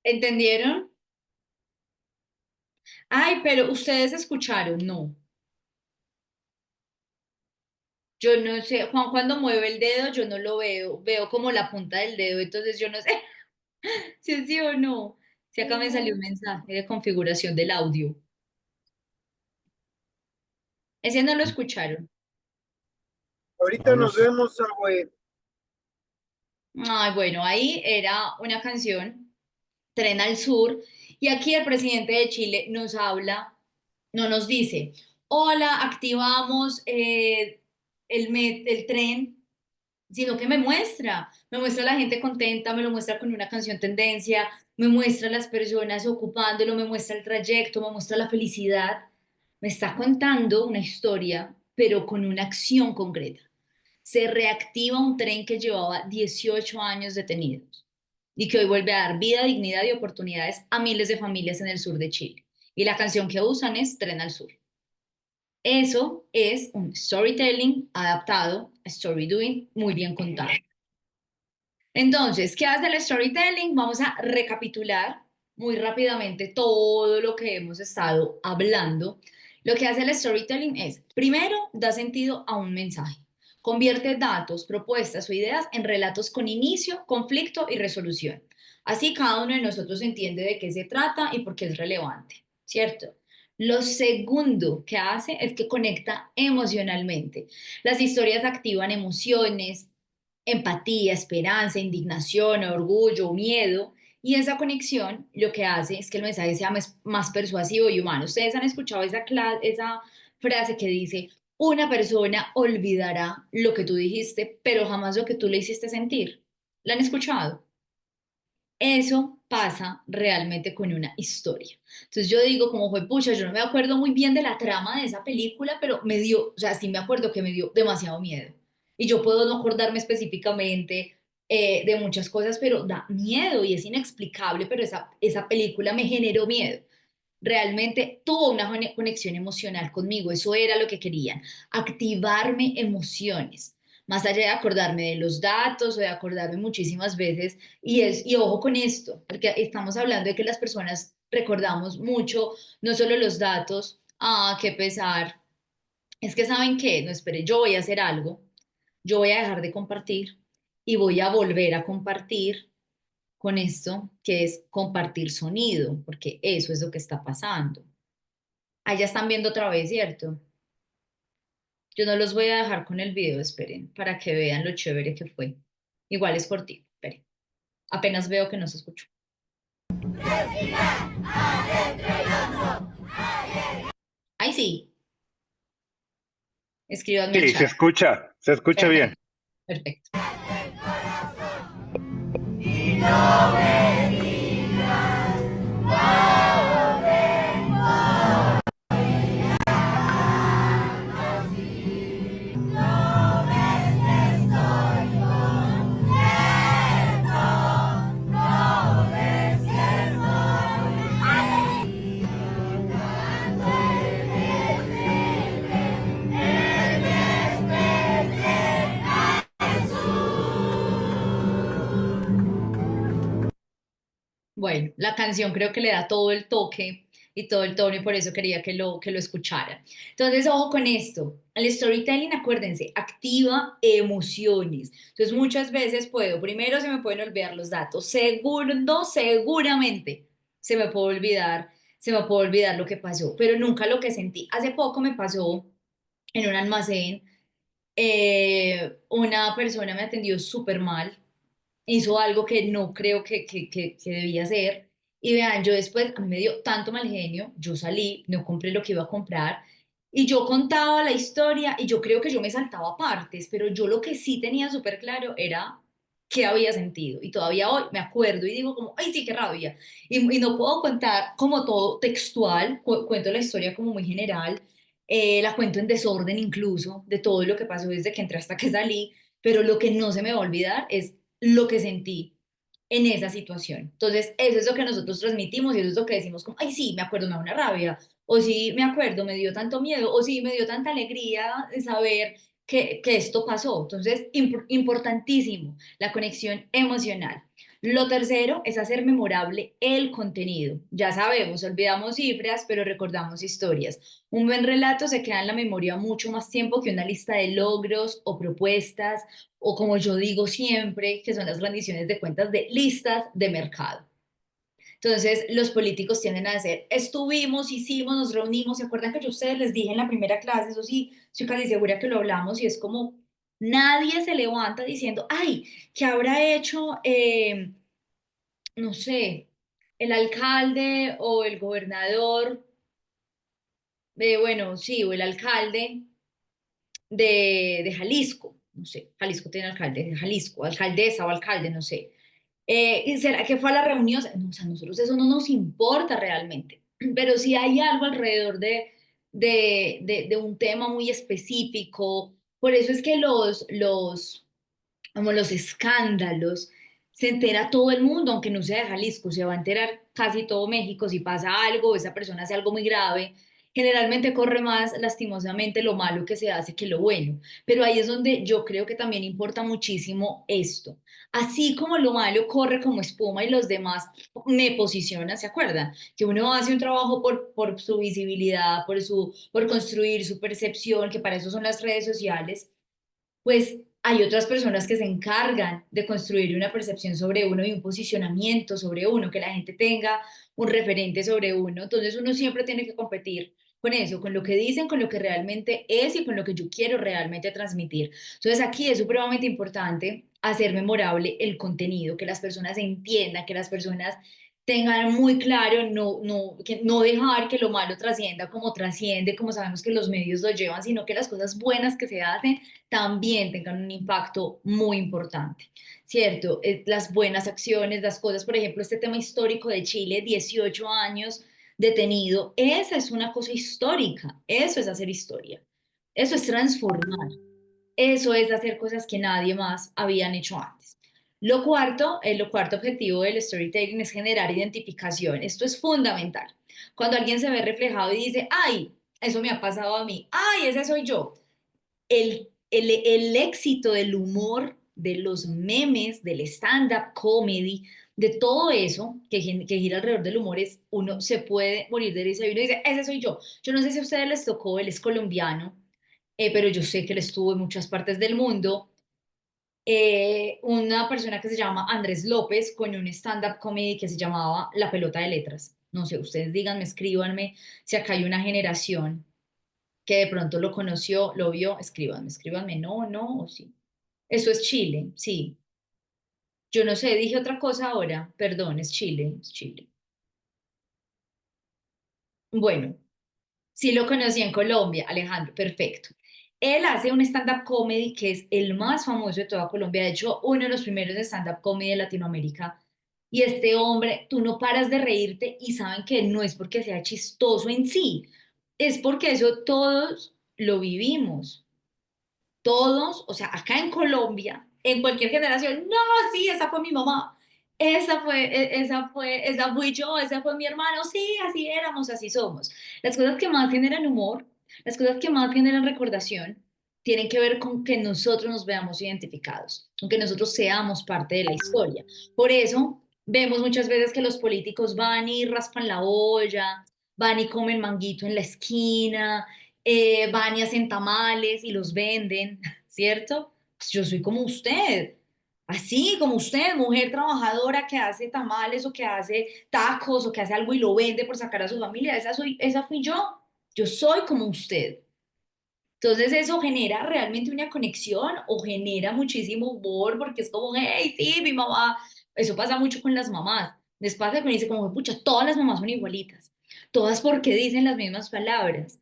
¿Entendieron? Ay, pero ustedes escucharon, no. Yo no sé, Juan cuando mueve el dedo yo no lo veo, veo como la punta del dedo, entonces yo no sé si es sí o no. Si acá me salió un mensaje de configuración del audio. Ese no lo escucharon. Ahorita nos vemos, güey. Ay, bueno, ahí era una canción, Tren al Sur, y aquí el presidente de Chile nos habla, no nos dice, hola, activamos el tren, sino que me muestra a la gente contenta, me lo muestra con una canción tendencia, me muestra a las personas ocupándolo, me muestra el trayecto, me muestra la felicidad, me está contando una historia, pero con una acción concreta. Se reactiva un tren que llevaba 18 años detenidos y que hoy vuelve a dar vida, dignidad y oportunidades a miles de familias en el sur de Chile. Y la canción que usan es Tren al Sur. Eso es un storytelling adaptado a story doing muy bien contado. Entonces, ¿qué hace el storytelling? Vamos a recapitular muy rápidamente todo lo que hemos estado hablando. Lo que hace el storytelling es, primero, da sentido a un mensaje. Convierte datos, propuestas o ideas en relatos con inicio, conflicto y resolución. Así cada uno de nosotros entiende de qué se trata y por qué es relevante, ¿cierto? Lo segundo que hace es que conecta emocionalmente. Las historias activan emociones, empatía, esperanza, indignación, orgullo, miedo. Y esa conexión lo que hace es que el mensaje sea más persuasivo y humano. Ustedes han escuchado esa frase que dice, una persona olvidará lo que tú dijiste, pero jamás lo que tú le hiciste sentir. ¿La han escuchado? Eso pasa realmente con una historia. Entonces yo digo, como fue, pucha, yo no me acuerdo muy bien de la trama de esa película, pero me dio, o sea, sí me acuerdo que me dio demasiado miedo. Y yo puedo no acordarme específicamente de muchas cosas, pero da miedo y es inexplicable, pero esa película me generó miedo. Realmente tuvo una conexión emocional conmigo, eso era lo que querían, activarme emociones, más allá de acordarme de los datos o de acordarme muchísimas veces, y ojo con esto, porque estamos hablando de que las personas recordamos mucho, no solo los datos, qué pesar, es que saben qué, no espere, yo voy a hacer algo, yo voy a dejar de compartir y voy a volver a compartir con esto, que es compartir sonido, porque eso es lo que está pasando. Allá están viendo otra vez, ¿cierto? Yo no los voy a dejar con el video, esperen, para que vean lo chévere que fue. Igual es cortito, esperen. Apenas veo que no se escuchó. Ahí sí. Escríbanme en Sí, chat. se escucha bien. Perfecto. Bueno, la canción creo que le da todo el toque y todo el tono y por eso quería que lo escucharan. Entonces, ojo con esto. El storytelling, acuérdense, activa emociones. Entonces, muchas veces primero se me pueden olvidar los datos. Segundo, seguramente se me puede olvidar lo que pasó, pero nunca lo que sentí. Hace poco me pasó en un almacén, una persona me atendió súper mal, hizo algo que no creo que debía hacer. Y vean, yo después, a mí me dio tanto mal genio, yo salí, no compré lo que iba a comprar, y yo contaba la historia, y yo creo que yo me saltaba partes, pero yo lo que sí tenía súper claro era qué había sentido. Y todavía hoy me acuerdo y digo como, ay, sí, qué rabia. Y no puedo contar como todo textual, cuento la historia como muy general, la cuento en desorden incluso, de todo lo que pasó desde que entré hasta que salí, pero lo que no se me va a olvidar es lo que sentí en esa situación. Entonces, eso es lo que nosotros transmitimos y eso es lo que decimos como, ay, sí, me acuerdo, me da una rabia, o sí, me acuerdo, me dio tanto miedo, o sí, me dio tanta alegría de saber que esto pasó. Entonces, importantísimo, la conexión emocional. Lo tercero es hacer memorable el contenido. Ya sabemos, olvidamos cifras, pero recordamos historias. Un buen relato se queda en la memoria mucho más tiempo que una lista de logros o propuestas, o como yo digo siempre, que son las rendiciones de cuentas de listas de mercado. Entonces, los políticos tienden a decir, estuvimos, hicimos, nos reunimos. ¿Se acuerdan que yo a ustedes les dije en la primera clase? Eso sí, estoy casi segura que lo hablamos y es como, nadie se levanta diciendo, ay, ¿qué habrá hecho, no sé, el alcalde o el gobernador, bueno, sí, o el alcalde de Jalisco? No sé, Jalisco tiene alcalde, de Jalisco, alcaldesa o alcalde, no sé. ¿Y será que fue a la reunión? No, o sea, a nosotros eso no nos importa realmente, pero si hay algo alrededor de un tema muy específico. Por eso es que como los escándalos, se entera todo el mundo, aunque no sea de Jalisco, se va a enterar casi todo México si pasa algo, esa persona hace algo muy grave. Generalmente corre más lastimosamente lo malo que se hace que lo bueno, pero ahí es donde yo creo que también importa muchísimo esto. Así como lo malo corre como espuma y los demás me posicionan, ¿se acuerdan? Que uno hace un trabajo por su visibilidad, por construir su percepción, que para eso son las redes sociales. Pues hay otras personas que se encargan de construir una percepción sobre uno y un posicionamiento sobre uno, que la gente tenga un referente sobre uno. Entonces uno siempre tiene que competir con eso, con lo que dicen, con lo que realmente es y con lo que yo quiero realmente transmitir. Entonces aquí es supremamente importante hacer memorable el contenido, que las personas entiendan, que las personas tengan muy claro, que no dejar que lo malo trascienda como trasciende, como sabemos que los medios lo llevan, sino que las cosas buenas que se hacen también tengan un impacto muy importante, ¿cierto? Las buenas acciones, las cosas, por ejemplo, este tema histórico de Chile, 18 años detenido, esa es una cosa histórica, eso es hacer historia, eso es transformar, eso es hacer cosas que nadie más habían hecho antes. Lo cuarto objetivo del storytelling es generar identificación. Esto es fundamental. Cuando alguien se ve reflejado y dice, ay, eso me ha pasado a mí, ay, ese soy yo. El éxito del humor, de los memes, del stand-up comedy, de todo eso que gira alrededor del humor, es uno se puede morir de risa y uno dice, ese soy yo. Yo no sé si a ustedes les tocó, él es colombiano, pero yo sé que él estuvo en muchas partes del mundo. Una persona que se llama Andrés López con un stand-up comedy que se llamaba La Pelota de Letras. No sé, ustedes díganme, escríbanme si acá hay una generación que de pronto lo conoció, lo vio, escríbanme, no, no, o sí. Eso es Chile, sí. Yo no sé, dije otra cosa ahora, perdón, es Chile, es Chile. Bueno, sí lo conocí en Colombia, Alejandro, perfecto. Él hace un stand-up comedy que es el más famoso de toda Colombia, de hecho, uno de los primeros de stand-up comedy de Latinoamérica. Y este hombre, tú no paras de reírte y saben que no es porque sea chistoso en sí, es porque eso todos lo vivimos. Todos, o sea, acá en Colombia, en cualquier generación, no, sí, esa fue mi mamá, esa fui yo, esa fue mi hermano, sí, así éramos, así somos. Las cosas que más generan humor, las cosas que más generan recordación, tienen que ver con que nosotros nos veamos identificados, con que nosotros seamos parte de la historia. Por eso, Vemos muchas veces que los políticos van y raspan la olla, van y comen manguito en la esquina, van y hacen tamales y los venden, ¿cierto? Pues yo soy como usted, así como usted, mujer trabajadora que hace tamales o que hace tacos o que hace algo y lo vende por sacar a su familia, esa fui yo. Yo soy como usted. Entonces eso genera realmente una conexión o genera muchísimo humor porque es como, hey, sí, mi mamá. Eso pasa mucho con las mamás. Les pasa que uno dice como, pucha, todas las mamás son igualitas. Todas porque dicen las mismas palabras.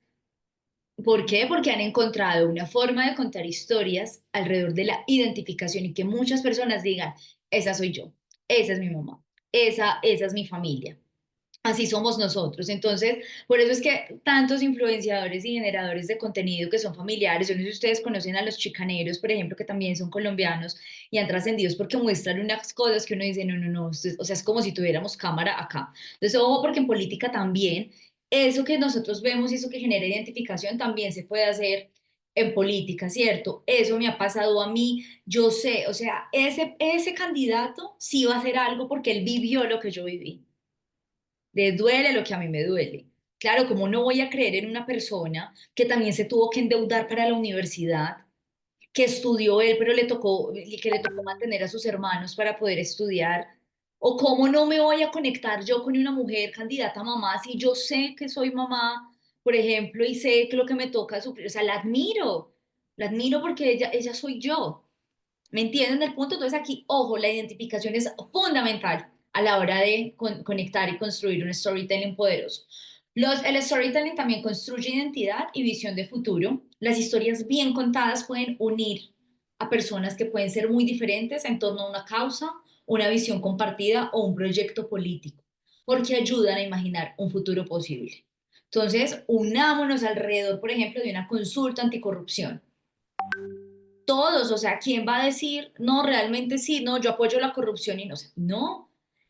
¿Por qué? Porque han encontrado una forma de contar historias alrededor de la identificación y que muchas personas digan, esa soy yo, esa es mi mamá, esa es mi familia. Así somos nosotros. Entonces, por eso es que tantos influenciadores y generadores de contenido que son familiares, yo no sé si ustedes conocen a los chicaneros, por ejemplo, que también son colombianos y han trascendido porque muestran unas cosas que uno dice, no, no, no, o sea, es como si tuviéramos cámara acá. Entonces, ojo, porque en política también, eso que nosotros vemos y eso que genera identificación también se puede hacer en política, ¿cierto? Eso me ha pasado a mí, yo sé, o sea, ese candidato sí va a hacer algo porque él vivió lo que yo viví. Le duele lo que a mí me duele. Claro, como no voy a creer en una persona que también se tuvo que endeudar para la universidad, que estudió él, pero que le tocó mantener a sus hermanos para poder estudiar? O cómo no me voy a conectar yo con una mujer candidata a mamá si yo sé que soy mamá, por ejemplo, y sé que lo que me toca sufrir, o sea, la admiro porque ella soy yo. ¿Me entienden el punto? Entonces aquí, ojo, la identificación es fundamental a la hora de conectar y construir un storytelling poderoso. El storytelling también construye identidad y visión de futuro. Las historias bien contadas pueden unir a personas que pueden ser muy diferentes en torno a una causa, una visión compartida o un proyecto político, porque ayudan a imaginar un futuro posible. Entonces, unámonos alrededor, por ejemplo, de una consulta anticorrupción. Todos, o sea, ¿quién va a decir, no, realmente sí, no, yo apoyo la corrupción y no sé? No,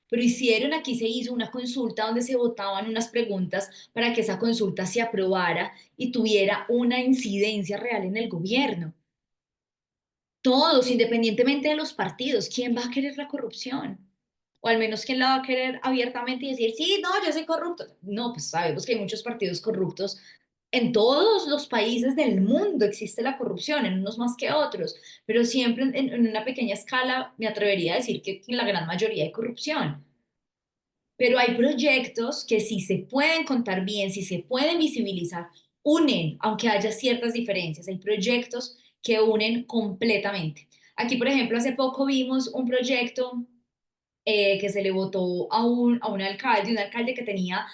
pero hicieron, aquí se hizo una consulta donde se votaban unas preguntas para que esa consulta se aprobara y tuviera una incidencia real en el gobierno. Todos, independientemente de los partidos, ¿quién va a querer la corrupción? O al menos quién la va a querer abiertamente y decir, sí, no, yo soy corrupto. No, pues sabemos que hay muchos partidos corruptos. En todos los países del mundo existe la corrupción, en unos más que otros, pero siempre en una pequeña escala me atrevería a decir que en la gran mayoría hay corrupción. Pero hay proyectos que si se pueden contar bien, si se pueden visibilizar, unen, aunque haya ciertas diferencias. Hay proyectos que unen completamente. Aquí, por ejemplo, hace poco vimos un proyecto que se le votó a un alcalde que tenía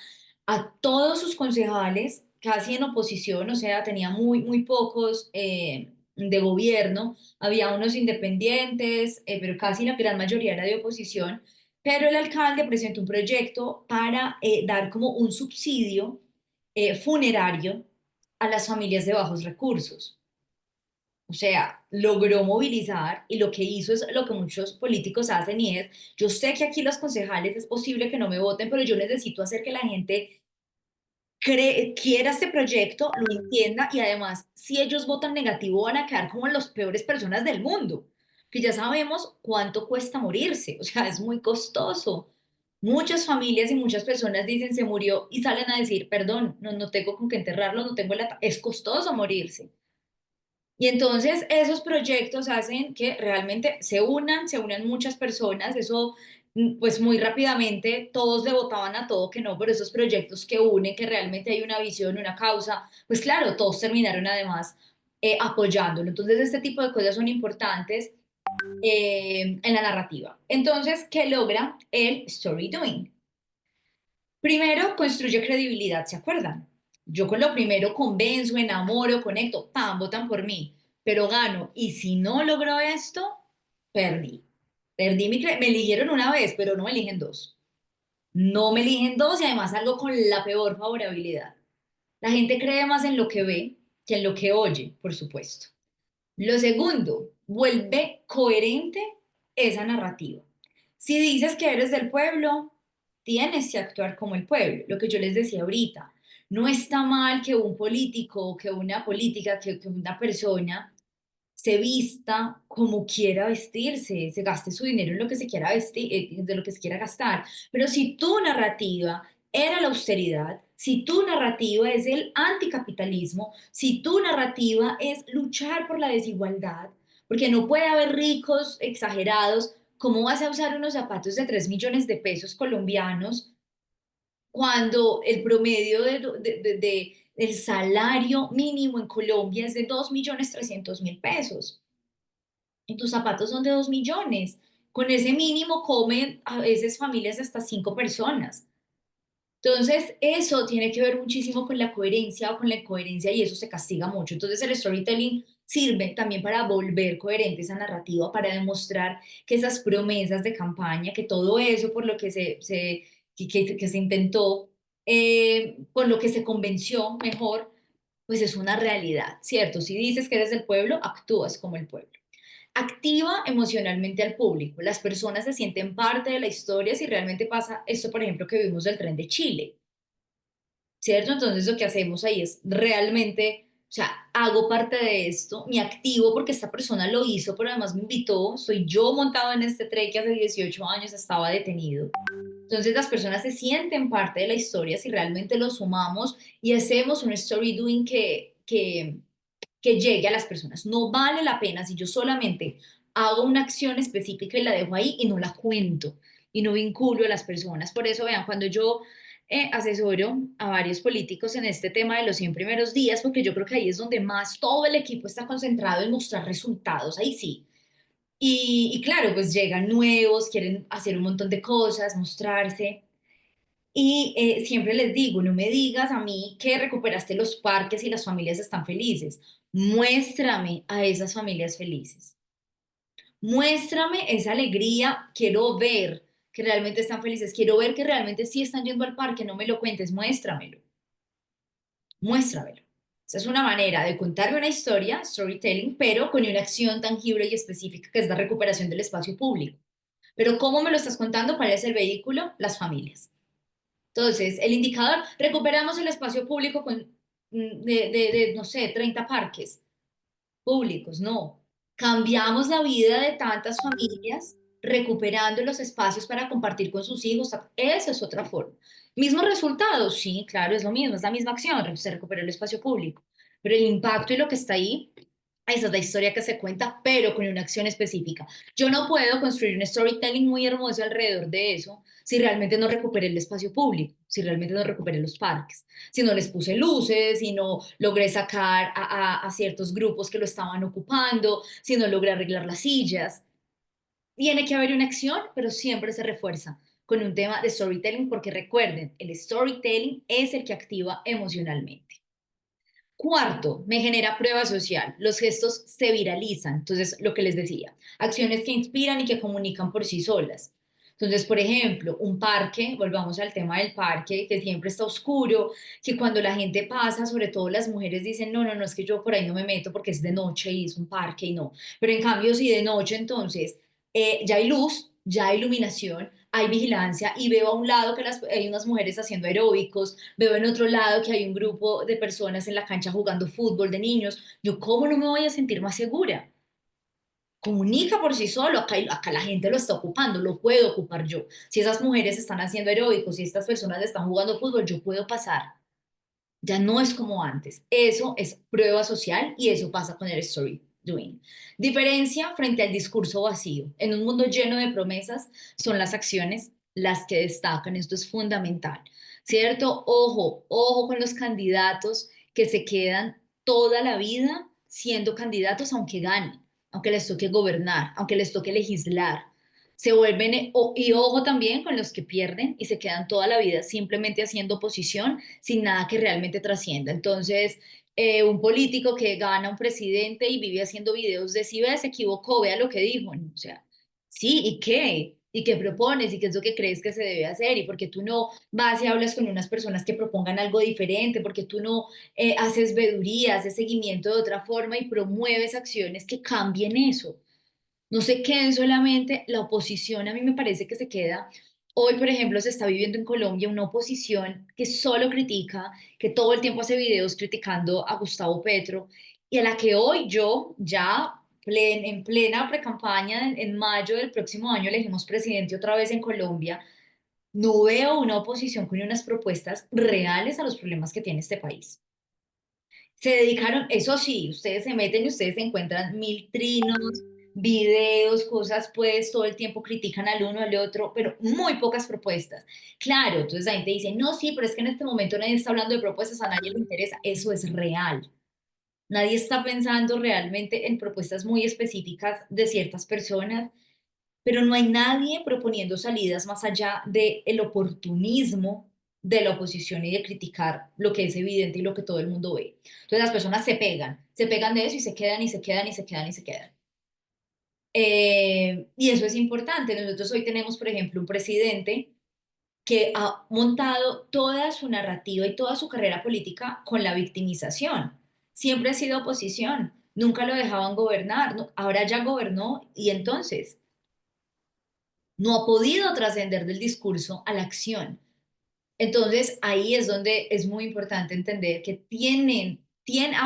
a todos sus concejales casi en oposición, o sea, tenía muy pocos de gobierno, había unos independientes, pero casi la gran mayoría era de oposición, pero el alcalde presentó un proyecto para dar como un subsidio funerario a las familias de bajos recursos. O sea, logró movilizar y lo que hizo es lo que muchos políticos hacen y es, yo sé que aquí los concejales es posible que no me voten, pero yo necesito hacer que la gente quiera este proyecto, lo entienda y además, si ellos votan negativo van a quedar como las peores personas del mundo, que ya sabemos cuánto cuesta morirse, o sea, es muy costoso. Muchas familias y muchas personas dicen se murió y salen a decir, perdón, no tengo con qué enterrarlo, no tengo es costoso morirse. Y entonces esos proyectos hacen que realmente se unan muchas personas, eso pues muy rápidamente todos le votaban a todo que no, pero esos proyectos que unen, que realmente hay una visión, una causa, pues claro, todos terminaron además apoyándolo. Entonces este tipo de cosas son importantes en la narrativa. Entonces, ¿qué logra el story doing? Primero, construye credibilidad, ¿se acuerdan? Yo con lo primero convenzo, enamoro, conecto, ¡pam!, votan por mí, pero gano. Y si no logro esto, perdí. Me eligieron una vez, pero no me eligen dos. No me eligen dos y además salgo con la peor favorabilidad. La gente cree más en lo que ve que en lo que oye, por supuesto. Lo segundo, vuelve coherente esa narrativa. Si dices que eres del pueblo, tienes que actuar como el pueblo. Lo que yo les decía ahorita, no está mal que un político, que una política, que una persona se vista como quiera vestirse, se gaste su dinero en lo que se quiera vestir, de lo que se quiera gastar. Pero si tu narrativa era la austeridad, si tu narrativa es el anticapitalismo, si tu narrativa es luchar por la desigualdad, porque no puede haber ricos exagerados, ¿cómo vas a usar unos zapatos de 3 millones de pesos colombianos cuando el promedio del salario mínimo en Colombia es de 2.300.000 pesos? Y tus zapatos son de 2 millones. Con ese mínimo comen a veces familias de hasta 5 personas. Entonces, eso tiene que ver muchísimo con la coherencia o con la incoherencia y eso se castiga mucho. Entonces, el storytelling sirve también para volver coherente esa narrativa, para demostrar que esas promesas de campaña, que todo eso por lo que que se intentó, con lo que se convenció mejor, pues es una realidad, ¿cierto? Si dices que eres del pueblo, actúas como el pueblo. Activa emocionalmente al público. Las personas se sienten parte de la historia si realmente pasa esto, por ejemplo, que vimos del tren de Chile, ¿cierto? Entonces lo que hacemos ahí es realmente, o sea, hago parte de esto, me activo porque esta persona lo hizo, pero además me invitó, soy yo montado en este tren que hace 18 años estaba detenido. Entonces las personas se sienten parte de la historia si realmente lo sumamos y hacemos un story doing que llegue a las personas. No vale la pena si yo solamente hago una acción específica y la dejo ahí y no la cuento y no vinculo a las personas. Por eso, vean, cuando yo asesoro a varios políticos en este tema de los 100 primeros días, porque yo creo que ahí es donde más todo el equipo está concentrado en mostrar resultados, ahí sí. Y claro, pues llegan nuevos, quieren hacer un montón de cosas, mostrarse. Y siempre les digo, no me digas a mí que recuperaste los parques y las familias están felices. Muéstrame a esas familias felices. Muéstrame esa alegría. Quiero ver que realmente están felices. Quiero ver que realmente sí están yendo al parque. No me lo cuentes, muéstramelo. Muéstramelo. Esa es una manera de contarme una historia, storytelling, pero con una acción tangible y específica que es la recuperación del espacio público. Pero ¿cómo me lo estás contando? ¿Cuál es el vehículo? Las familias. Entonces, el indicador, recuperamos el espacio público no sé, 30 parques públicos, no. Cambiamos la vida de tantas familias recuperando los espacios para compartir con sus hijos. Esa es otra forma. ¿Mismos resultados? Sí, claro, es lo mismo, es la misma acción, se recupera el espacio público. Pero el impacto y lo que está ahí, esa es la historia que se cuenta, pero con una acción específica. Yo no puedo construir un storytelling muy hermoso alrededor de eso si realmente no recuperé el espacio público, si realmente no recuperé los parques, si no les puse luces, si no logré sacar a ciertos grupos que lo estaban ocupando, si no logré arreglar las sillas. Tiene que haber una acción, pero siempre se refuerza con un tema de storytelling, porque recuerden, el storytelling es el que activa emocionalmente. Cuarto, me genera prueba social. Los gestos se viralizan. Entonces, lo que les decía, acciones que inspiran y que comunican por sí solas. Entonces, por ejemplo, un parque, volvamos al tema del parque, que siempre está oscuro, que cuando la gente pasa, sobre todo las mujeres dicen, no, no, no, es que yo por ahí no me meto porque es de noche y es un parque y no. Pero en cambio, si de noche, entonces, ya hay luz, ya hay iluminación, hay vigilancia y veo a un lado que hay unas mujeres haciendo aeróbicos, veo en otro lado que hay un grupo de personas en la cancha jugando fútbol de niños. Yo, ¿cómo no me voy a sentir más segura? Comunica por sí solo, acá la gente lo está ocupando, lo puedo ocupar yo. Si esas mujeres están haciendo aeróbicos, si estas personas están jugando fútbol, yo puedo pasar. Ya no es como antes. Eso es prueba social y eso pasa con el story doing. Diferencia frente al discurso vacío. En un mundo lleno de promesas, son las acciones las que destacan. Esto es fundamental, ¿cierto? Ojo, ojo con los candidatos que se quedan toda la vida siendo candidatos aunque ganen, aunque les toque gobernar, aunque les toque legislar. Se vuelven, y ojo también con los que pierden y se quedan toda la vida simplemente haciendo oposición sin nada que realmente trascienda. Entonces, un político que gana un presidente y vive haciendo videos de si ve, se equivocó, vea lo que dijo. O sea, sí, ¿y qué? ¿Y qué propones? ¿Y qué es lo que crees que se debe hacer? ¿Y por qué tú no vas y hablas con unas personas que propongan algo diferente? ¿Por qué tú no haces veduría, haces seguimiento de otra forma y promueves acciones que cambien eso? No se queden solamente, la oposición a mí me parece que se queda, hoy por ejemplo se está viviendo en Colombia una oposición que solo critica, que todo el tiempo hace videos criticando a Gustavo Petro y a la que hoy yo ya en plena precampaña, en mayo del próximo año elegimos presidente otra vez en Colombia, no veo una oposición con unas propuestas reales a los problemas que tiene este país. Se dedicaron, eso sí, ustedes se meten y ustedes encuentran mil trinos, videos, cosas, pues todo el tiempo critican al uno al otro, pero muy pocas propuestas. Claro, entonces la gente dice, no, sí, pero es que en este momento nadie está hablando de propuestas, a nadie le interesa. Eso es real. Nadie está pensando realmente en propuestas muy específicas de ciertas personas, pero no hay nadie proponiendo salidas más allá del oportunismo de la oposición y de criticar lo que es evidente y lo que todo el mundo ve. Entonces las personas se pegan de eso y se quedan y se quedan y se quedan y se quedan. Y eso es importante. Nosotros hoy tenemos, por ejemplo, un presidente que ha montado toda su narrativa y toda su carrera política con la victimización. Siempre ha sido oposición, nunca lo dejaban gobernar, ahora ya gobernó y entonces no ha podido trascender del discurso a la acción. Entonces ahí es donde es muy importante entender que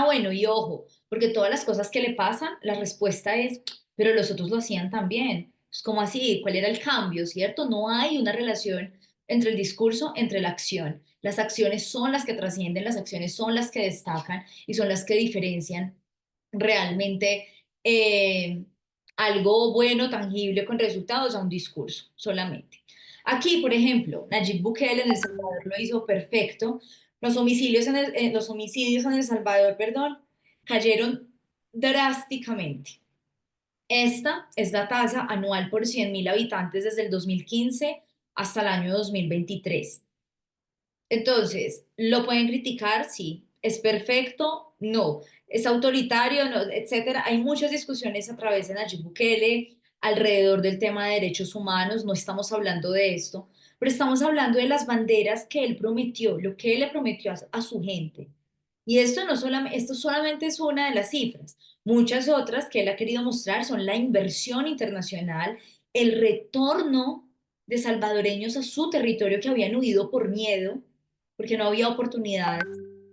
bueno, y ojo, porque todas las cosas que le pasan, la respuesta es, pero los otros lo hacían también. Es como así, ¿cuál era el cambio, cierto? No hay una relación entre el discurso, entre la acción. Las acciones son las que trascienden, las acciones son las que destacan y son las que diferencian realmente algo bueno, tangible, con resultados a un discurso solamente. Aquí, por ejemplo, Nayib Bukele en El Salvador lo hizo perfecto. Los homicidios en El Salvador, perdón, cayeron drásticamente. Esta es la tasa anual por 100.000 habitantes desde el 2015 hasta el año 2023. Entonces, ¿lo pueden criticar? Sí. ¿Es perfecto? No. ¿Es autoritario? No, etcétera. Hay muchas discusiones a través de Nayib Bukele alrededor del tema de derechos humanos. No estamos hablando de esto, pero estamos hablando de las banderas que él prometió, lo que él le prometió a su gente. Y esto solamente es una de las cifras. Muchas otras que él ha querido mostrar son la inversión internacional, el retorno de salvadoreños a su territorio que habían huido por miedo, porque no había oportunidades,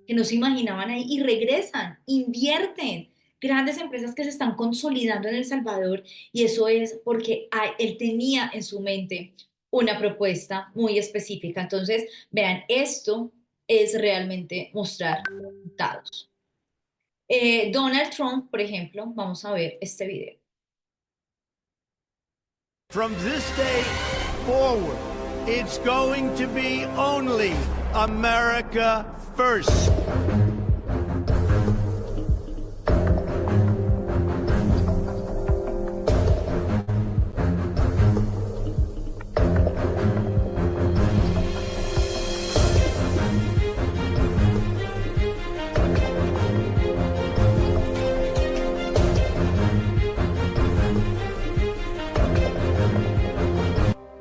que no se imaginaban ahí, y regresan, invierten. Grandes empresas que se están consolidando en El Salvador, y eso es porque él tenía en su mente una propuesta muy específica. Entonces, vean, esto es realmente mostrar resultados. Donald Trump, por ejemplo, vamos a ver este video. From this day forward, it's going to be only America first.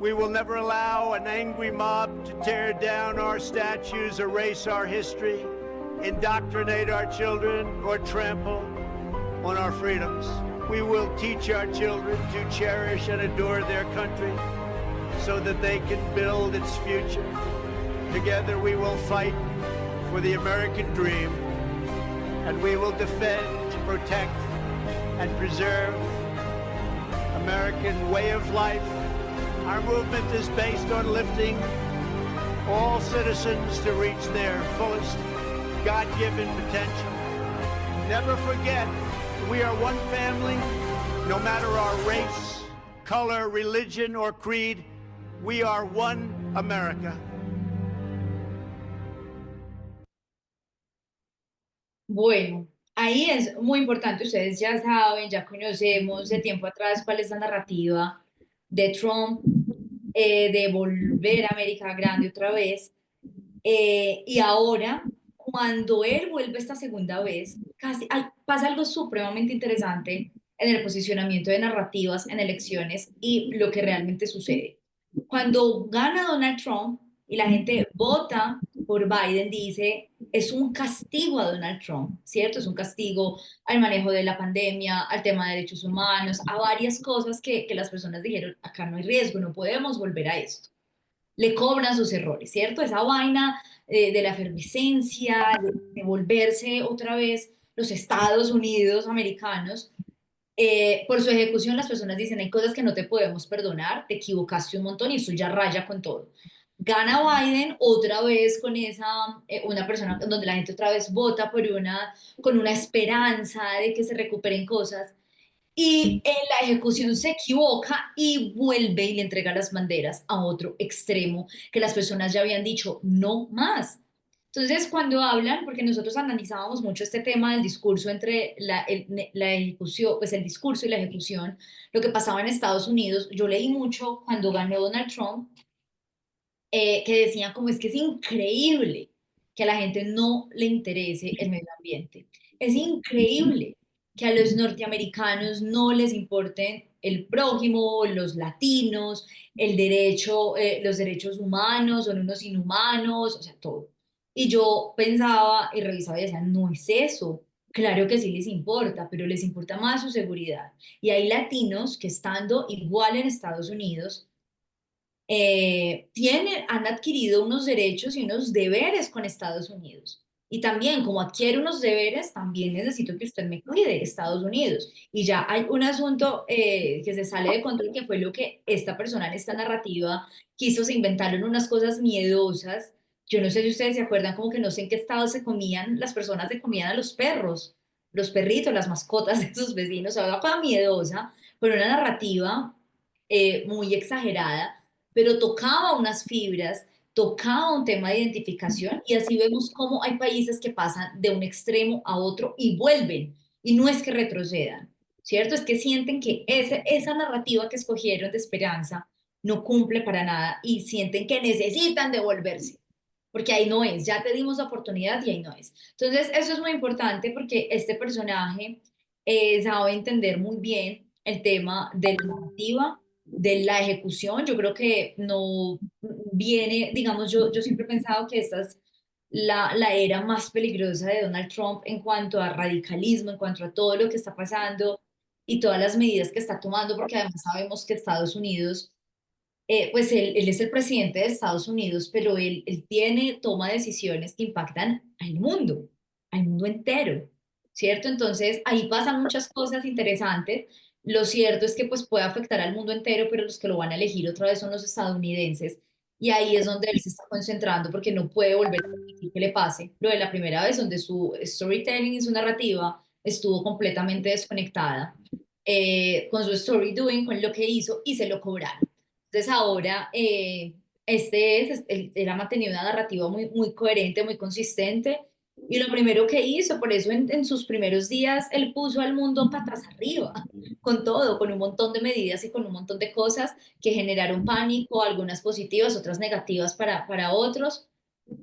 We will never allow an angry mob to tear down our statues, erase our history, indoctrinate our children, or trample on our freedoms. We will teach our children to cherish and adore their country so that they can build its future. Together we will fight for the American dream, and we will defend, protect, and preserve American way of life. Our movement is based on lifting all citizens to reach their fullest God-given potential. Never forget, we are one family, no matter our race, color, religion, or creed. We are one America. Bueno, ahí es muy importante, ustedes ya saben, ya conocemos de tiempo atrás cuál es la narrativa de Trump, de volver a América Grande otra vez. Y ahora, cuando él vuelve esta segunda vez, pasa algo supremamente interesante en el posicionamiento de narrativas en elecciones y lo que realmente sucede. Cuando gana Donald Trump y la gente vota por Biden, dice, es un castigo a Donald Trump, ¿cierto? Es un castigo al manejo de la pandemia, al tema de derechos humanos, a varias cosas que las personas dijeron, acá no hay riesgo, no podemos volver a esto. Le cobran sus errores, ¿cierto? Esa vaina de la efervescencia, de volverse otra vez los Estados Unidos americanos, Por su ejecución las personas dicen, hay cosas que no te podemos perdonar, te equivocaste un montón y eso ya raya con todo. Gana Biden otra vez con una persona donde la gente otra vez vota con una esperanza de que se recuperen cosas. Y en la ejecución se equivoca y vuelve y le entrega las banderas a otro extremo que las personas ya habían dicho no más. Entonces, cuando hablan, porque nosotros analizábamos mucho este tema del discurso entre la ejecución, pues el discurso y la ejecución, lo que pasaba en Estados Unidos, yo leí mucho cuando ganó Donald Trump, que decían como es que es increíble que a la gente no le interese el medio ambiente. Es increíble que a los norteamericanos no les importen el prójimo, los latinos, el derecho, los derechos humanos, son unos inhumanos, o sea, todo. Y yo pensaba y revisaba y decía, no es eso. Claro que sí les importa, pero les importa más su seguridad. Y hay latinos que estando igual en Estados Unidos, han adquirido unos derechos y unos deberes con Estados Unidos. Y también, como adquiere unos deberes, también necesito que usted me cuide, Estados Unidos. Y ya hay un asunto que se sale de control, que fue lo que esta persona en esta narrativa quiso, se inventaron unas cosas miedosas. Yo no sé si ustedes se acuerdan, como que no sé en qué estado las personas se comían a los perros, los perritos, las mascotas de sus vecinos, o sea, una cosa miedosa, pero una narrativa muy exagerada, pero tocaba unas fibras, tocaba un tema de identificación y así vemos cómo hay países que pasan de un extremo a otro y vuelven. Y no es que retrocedan, ¿cierto? Es que sienten que esa narrativa que escogieron de esperanza no cumple para nada y sienten que necesitan devolverse, porque ahí no es, ya te dimos la oportunidad y ahí no es. Entonces, eso es muy importante porque este personaje sabe entender muy bien el tema de la narrativa, de la ejecución. Yo creo que no viene, digamos, yo siempre he pensado que esta es la era más peligrosa de Donald Trump en cuanto a radicalismo, en cuanto a todo lo que está pasando y todas las medidas que está tomando, porque además sabemos que Estados Unidos, pues él es el presidente de Estados Unidos, pero él toma decisiones que impactan al mundo entero, ¿cierto? Entonces ahí pasan muchas cosas interesantes. Lo cierto es que pues puede afectar al mundo entero, pero los que lo van a elegir otra vez son los estadounidenses. Y ahí es donde él se está concentrando porque no puede volver a permitir que le pase lo de la primera vez, donde su storytelling y su narrativa estuvo completamente desconectada con su story doing, con lo que hizo y se lo cobraron. Entonces ahora él ha mantenido una narrativa muy, muy coherente, muy consistente. Y lo primero que hizo, por eso en sus primeros días, él puso al mundo patas arriba, con todo, con un montón de medidas y con un montón de cosas que generaron pánico, algunas positivas, otras negativas para otros.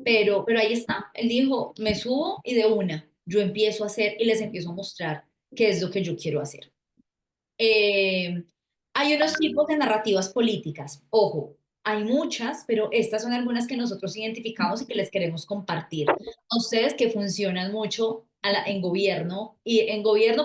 Pero ahí está, él dijo, me subo y de una, yo empiezo a hacer y les empiezo a mostrar qué es lo que yo quiero hacer. Eh, Hay unos tipos de narrativas políticas. Ojo, hay muchas, pero estas son algunas que nosotros identificamos y que les queremos compartir a ustedes que funcionan mucho en gobierno,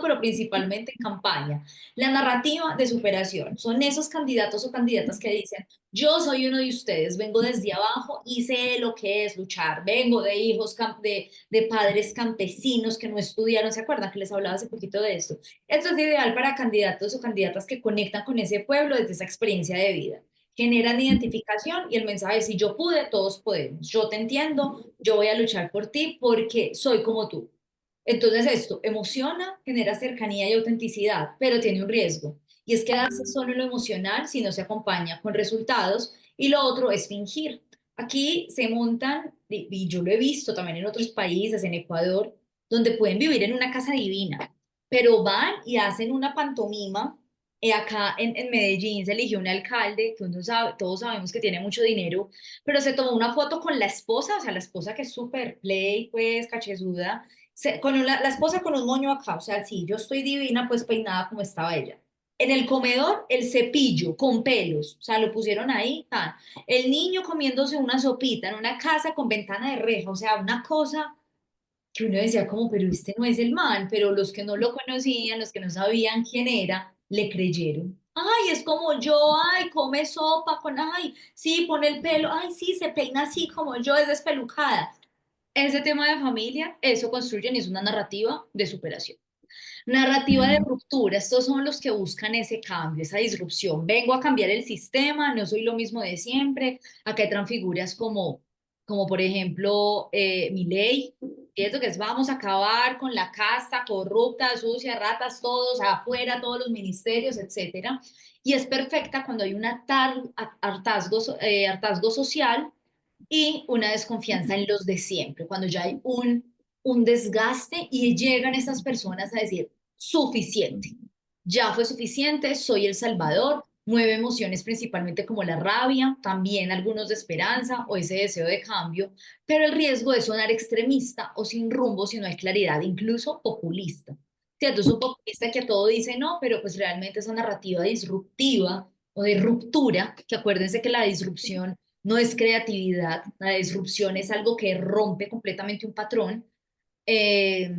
pero principalmente en campaña. La narrativa de superación son esos candidatos o candidatas que dicen, yo soy uno de ustedes, vengo desde abajo y sé lo que es luchar, vengo de de padres campesinos que no estudiaron, ¿se acuerdan que les hablaba hace poquito de esto? Esto es ideal para candidatos o candidatas que conectan con ese pueblo desde esa experiencia de vida. Generan identificación y el mensaje es, si yo pude, todos podemos. Yo te entiendo, yo voy a luchar por ti porque soy como tú. Entonces esto emociona, genera cercanía y autenticidad, pero tiene un riesgo. Y es quedarse solo en lo emocional si no se acompaña con resultados. Y lo otro es fingir. Aquí se montan, y yo lo he visto también en otros países, en Ecuador, donde pueden vivir en una casa divina, pero van y hacen una pantomima. Acá en Medellín se eligió un alcalde que uno sabe, todos sabemos que tiene mucho dinero, pero se tomó una foto con la esposa, o sea, la esposa que es súper play, pues, cachezuda, la esposa con un moño acá, o sea, sí, yo estoy divina, pues peinada como estaba ella. En el comedor, el cepillo con pelos, o sea, lo pusieron ahí, tan. El niño comiéndose una sopita en una casa con ventana de reja, o sea, una cosa que uno decía como, pero este no es el man, pero los que no lo conocían, los que no sabían quién era, le creyeron. Ay, es como yo, ay, come sopa con, ay, sí, pone el pelo, ay, sí, se peina así como yo, es despelucada. Ese tema de familia, eso construyen y es una narrativa de superación. Narrativa de ruptura, estos son los que buscan ese cambio, esa disrupción. Vengo a cambiar el sistema, no soy lo mismo de siempre. Acá entran figuras como por ejemplo, Milei, ¿cierto? Que es vamos a acabar con la casta corrupta, sucia, ratas, todos afuera, todos los ministerios, etcétera. Y es perfecta cuando hay un hartazgo social y una desconfianza en los de siempre, cuando ya hay un desgaste y llegan esas personas a decir, suficiente, ya fue suficiente, soy el salvador, mueve emociones principalmente como la rabia, también algunos de esperanza o ese deseo de cambio, pero el riesgo de sonar extremista o sin rumbo si no hay claridad, incluso populista. ¿Cierto? Es un populista que a todo dice no, pero pues realmente esa narrativa disruptiva o de ruptura, que acuérdense que la disrupción no es creatividad, la disrupción es algo que rompe completamente un patrón. eh,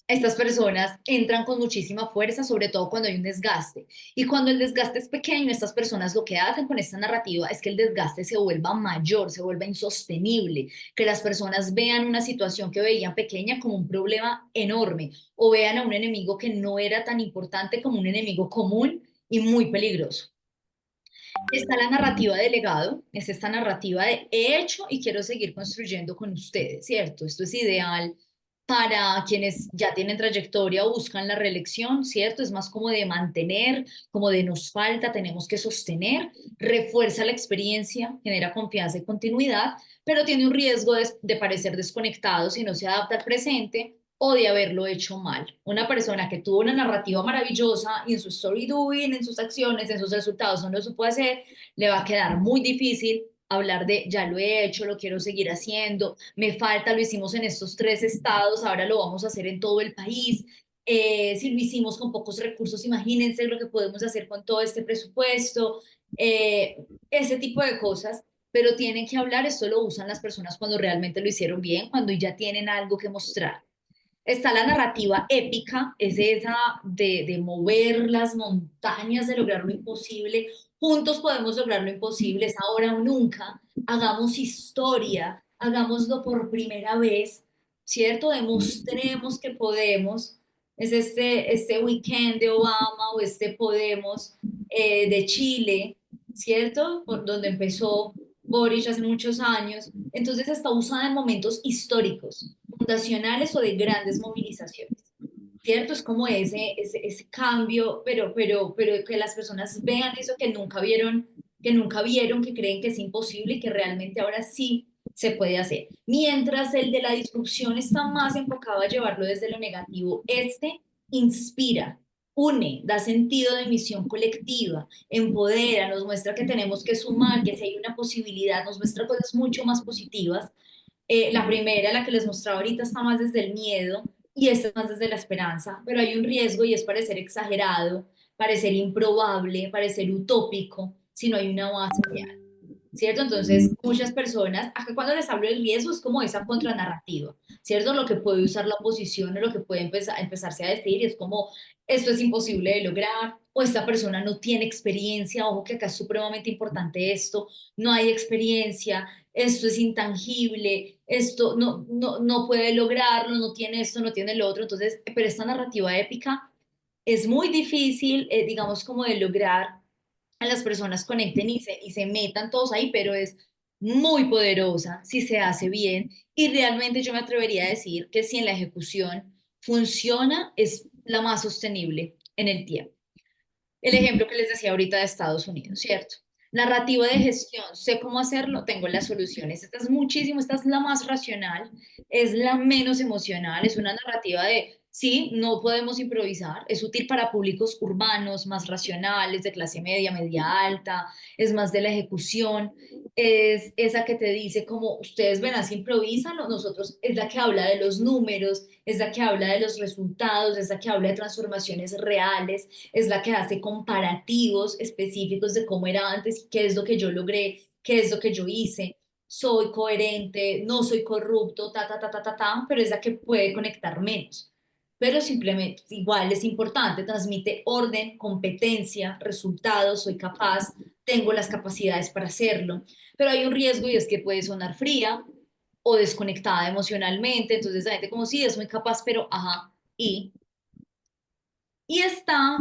Estas personas entran con muchísima fuerza, sobre todo cuando hay un desgaste. Y cuando el desgaste es pequeño, estas personas lo que hacen con esta narrativa es que el desgaste se vuelva mayor, se vuelva insostenible, que las personas vean una situación que veían pequeña como un problema enorme o vean a un enemigo que no era tan importante como un enemigo común y muy peligroso. Está la narrativa de legado, es esta narrativa de he hecho y quiero seguir construyendo con ustedes, ¿cierto? Esto es ideal para quienes ya tienen trayectoria o buscan la reelección, ¿cierto? Es más como de mantener, como de nos falta, tenemos que sostener, refuerza la experiencia, genera confianza y continuidad, pero tiene un riesgo de parecer desconectado si no se adapta al presente o de haberlo hecho mal. Una persona que tuvo una narrativa maravillosa y en su story doing, en sus acciones, en sus resultados no lo supo hacer, le va a quedar muy difícil hablar de ya lo he hecho, lo quiero seguir haciendo, me falta, lo hicimos en estos 3 estados, ahora lo vamos a hacer en todo el país. Si lo hicimos con pocos recursos, imagínense lo que podemos hacer con todo este presupuesto, ese tipo de cosas, pero tienen que hablar, esto lo usan las personas cuando realmente lo hicieron bien, cuando ya tienen algo que mostrar. Está la narrativa épica, es esa de mover las montañas, de lograr lo imposible. Juntos podemos lograr lo imposible, es ahora o nunca. Hagamos historia, hagámoslo por primera vez, ¿cierto? Demostremos que podemos. Es este weekend de Obama o este Podemos de Chile, ¿cierto? Por donde empezó Boris hace muchos años. Entonces está usada en momentos históricos fundacionales o de grandes movilizaciones, ¿cierto? Es como ese cambio, pero que las personas vean eso que nunca vieron, que creen que es imposible y que realmente ahora sí se puede hacer. Mientras el de la disrupción está más enfocado a llevarlo desde lo negativo, este inspira, une, da sentido de misión colectiva, empodera, nos muestra que tenemos que sumar, que si hay una posibilidad, nos muestra cosas mucho más positivas. La primera, la que les mostraba ahorita, está más desde el miedo y esta es más desde la esperanza, pero hay un riesgo y es parecer exagerado, parecer improbable, parecer utópico, si no hay una base real, ¿cierto? Entonces, muchas personas, acá cuando les hablo del riesgo es como esa contranarrativa, ¿cierto? Lo que puede usar la oposición o lo que puede empezarse a decir es como, esto es imposible de lograr, o esta persona no tiene experiencia, ojo que acá es supremamente importante esto, no hay experiencia, esto es intangible, esto no puede lograrlo, no tiene esto, no tiene lo otro, entonces, pero esta narrativa épica es muy difícil, digamos, como de lograr a las personas conecten y se metan todos ahí, pero es muy poderosa si se hace bien y realmente yo me atrevería a decir que si en la ejecución funciona, es la más sostenible en el tiempo. El ejemplo que les decía ahorita de Estados Unidos, ¿cierto? Narrativa de gestión, sé cómo hacerlo, tengo las soluciones. Esta es muchísimo, esta es la más racional, es la menos emocional, es una narrativa de, sí, no podemos improvisar, es útil para públicos urbanos, más racionales, de clase media, media alta, es más de la ejecución, es esa que te dice como, ustedes ven, así improvisan, nosotros, es la que habla de los números, es la que habla de los resultados, es la que habla de transformaciones reales, es la que hace comparativos específicos de cómo era antes, qué es lo que yo logré, qué es lo que yo hice, soy coherente, no soy corrupto, pero es la que puede conectar menos. Pero simplemente, igual es importante, transmite orden, competencia, resultados, soy capaz, tengo las capacidades para hacerlo, pero hay un riesgo y es que puede sonar fría o desconectada emocionalmente, entonces la gente como sí, es muy capaz, pero ajá, y Y está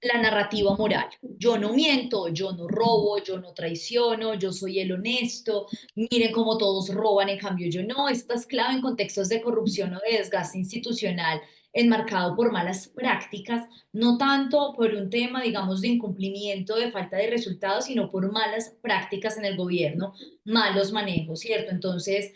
la narrativa moral. Yo no miento, yo no robo, yo no traiciono, yo soy el honesto, miren cómo todos roban, en cambio yo no. Esta es clave en contextos de corrupción o de desgaste institucional enmarcado por malas prácticas, no tanto por un tema, digamos, de incumplimiento, de falta de resultados, sino por malas prácticas en el gobierno, malos manejos, ¿cierto? Entonces,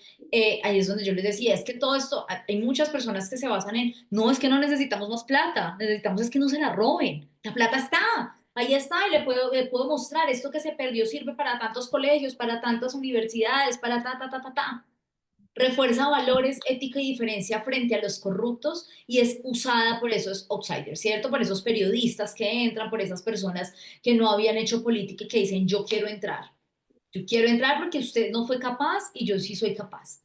ahí es donde yo les decía, es que todo esto, hay muchas personas que se basan en, no, es que no necesitamos más plata, necesitamos es que no se la roben, la plata está, ahí está, y le puedo mostrar, esto que se perdió sirve para tantos colegios, para tantas universidades, para ta. Refuerza valores, ética y diferencia frente a los corruptos y es usada por esos outsiders, ¿cierto? Por esos periodistas que entran, por esas personas que no habían hecho política y que dicen, yo quiero entrar. Yo quiero entrar porque usted no fue capaz y yo sí soy capaz,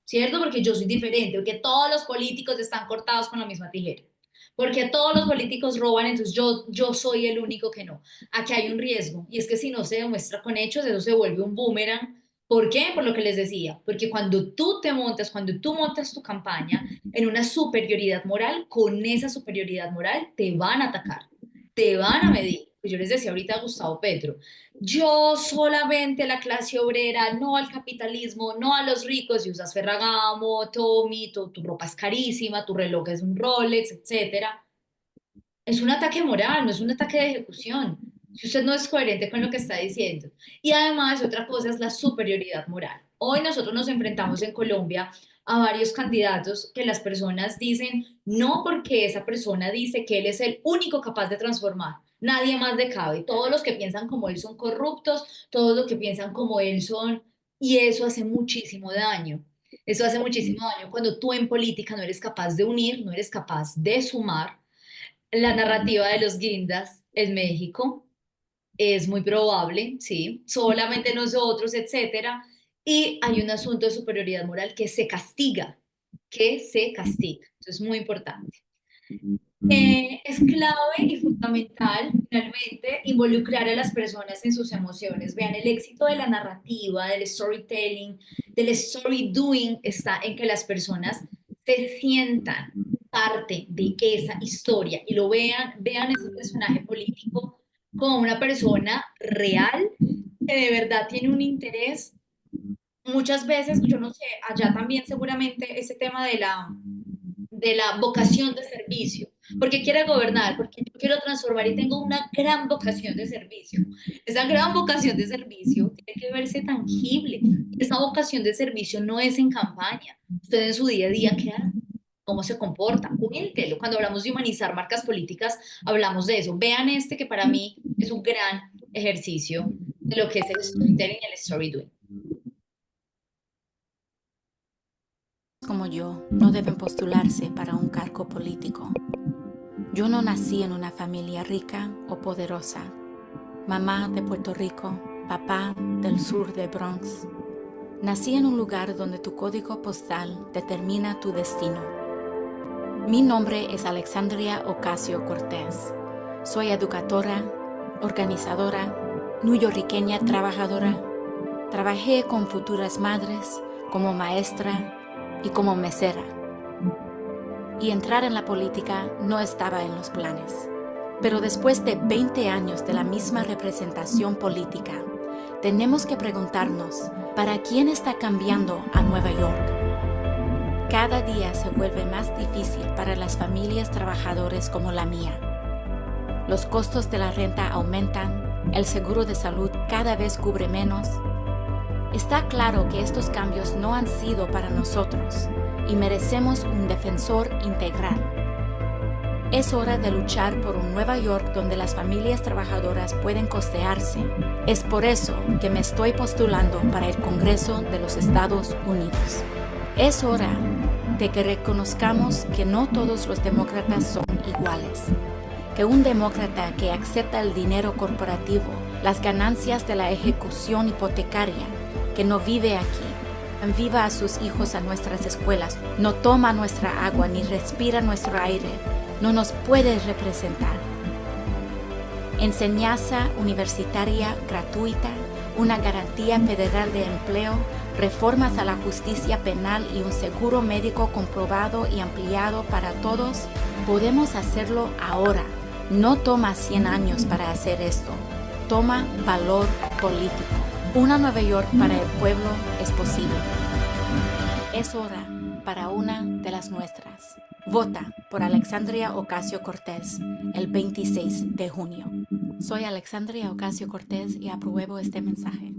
¿cierto? Porque yo soy diferente, porque todos los políticos están cortados con la misma tijera, porque todos los políticos roban, entonces yo soy el único que no. Aquí hay un riesgo y es que si no se demuestra con hechos, eso se vuelve un boomerang. ¿Por qué? Por lo que les decía, porque cuando tú montas tu campaña en una superioridad moral, con esa superioridad moral te van a atacar, te van a medir. Pues yo les decía ahorita a Gustavo Petro, yo solamente a la clase obrera, no al capitalismo, no a los ricos, y usas Ferragamo, Tommy, tu ropa es carísima, tu reloj es un Rolex, etcétera. Es un ataque moral, no es un ataque de ejecución. Si usted no es coherente con lo que está diciendo. Y además, otra cosa es la superioridad moral. Hoy nosotros nos enfrentamos en Colombia a varios candidatos que las personas dicen no porque esa persona dice que él es el único capaz de transformar. Nadie más le cabe. Todos los que piensan como él son corruptos, todos los que piensan como él son... Y eso hace muchísimo daño. Eso hace muchísimo daño cuando tú en política no eres capaz de unir, no eres capaz de sumar. La narrativa de los guindas en México es muy probable, sí, solamente nosotros, etcétera, y hay un asunto de superioridad moral que se castiga, Eso es muy importante. Es clave y fundamental, finalmente, involucrar a las personas en sus emociones. Vean, el éxito de la narrativa, del storytelling, del story doing, está en que las personas se sientan parte de esa historia y lo vean ese personaje político como una persona real que de verdad tiene un interés. Muchas veces, yo no sé, allá también seguramente ese tema de la vocación de servicio, porque quiere gobernar, porque yo quiero transformar y tengo una gran vocación de servicio. Esa gran vocación de servicio tiene que verse tangible. Esa vocación de servicio no es en campaña. Usted en su día a día, ¿qué hace? ¿Cómo se comporta? Cuéntelo. Cuando hablamos de humanizar marcas políticas, hablamos de eso. Vean este que para mí es un gran ejercicio de lo que es el storytelling y el story doing. Como yo no deben postularse para un cargo político. Yo no nací en una familia rica o poderosa. Mamá de Puerto Rico, papá del sur de Bronx. Nací en un lugar donde tu código postal determina tu destino. Mi nombre es Alexandria Ocasio-Cortez. Soy educadora, organizadora, neoyorquina trabajadora. Trabajé con futuras madres, como maestra y como mesera. Y entrar en la política no estaba en los planes. Pero después de 20 años de la misma representación política, tenemos que preguntarnos, ¿para quién está cambiando a Nueva York? Cada día se vuelve más difícil para las familias trabajadoras como la mía. Los costos de la renta aumentan, el seguro de salud cada vez cubre menos. Está claro que estos cambios no han sido para nosotros y merecemos un defensor integral. Es hora de luchar por un Nueva York donde las familias trabajadoras pueden costearse. Es por eso que me estoy postulando para el Congreso de los Estados Unidos. Es hora de que reconozcamos que no todos los demócratas son iguales. Que un demócrata que acepta el dinero corporativo, las ganancias de la ejecución hipotecaria, que no vive aquí, enviva a sus hijos a nuestras escuelas, no toma nuestra agua ni respira nuestro aire, no nos puede representar. Enseñanza universitaria gratuita, una garantía federal de empleo, reformas a la justicia penal y un seguro médico comprobado y ampliado para todos, podemos hacerlo ahora. No toma 100 años para hacer esto. Toma valor político. Una Nueva York para el pueblo es posible. Es hora para una de las nuestras. Vota por Alexandria Ocasio-Cortez el 26 de junio. Soy Alexandria Ocasio-Cortez y apruebo este mensaje.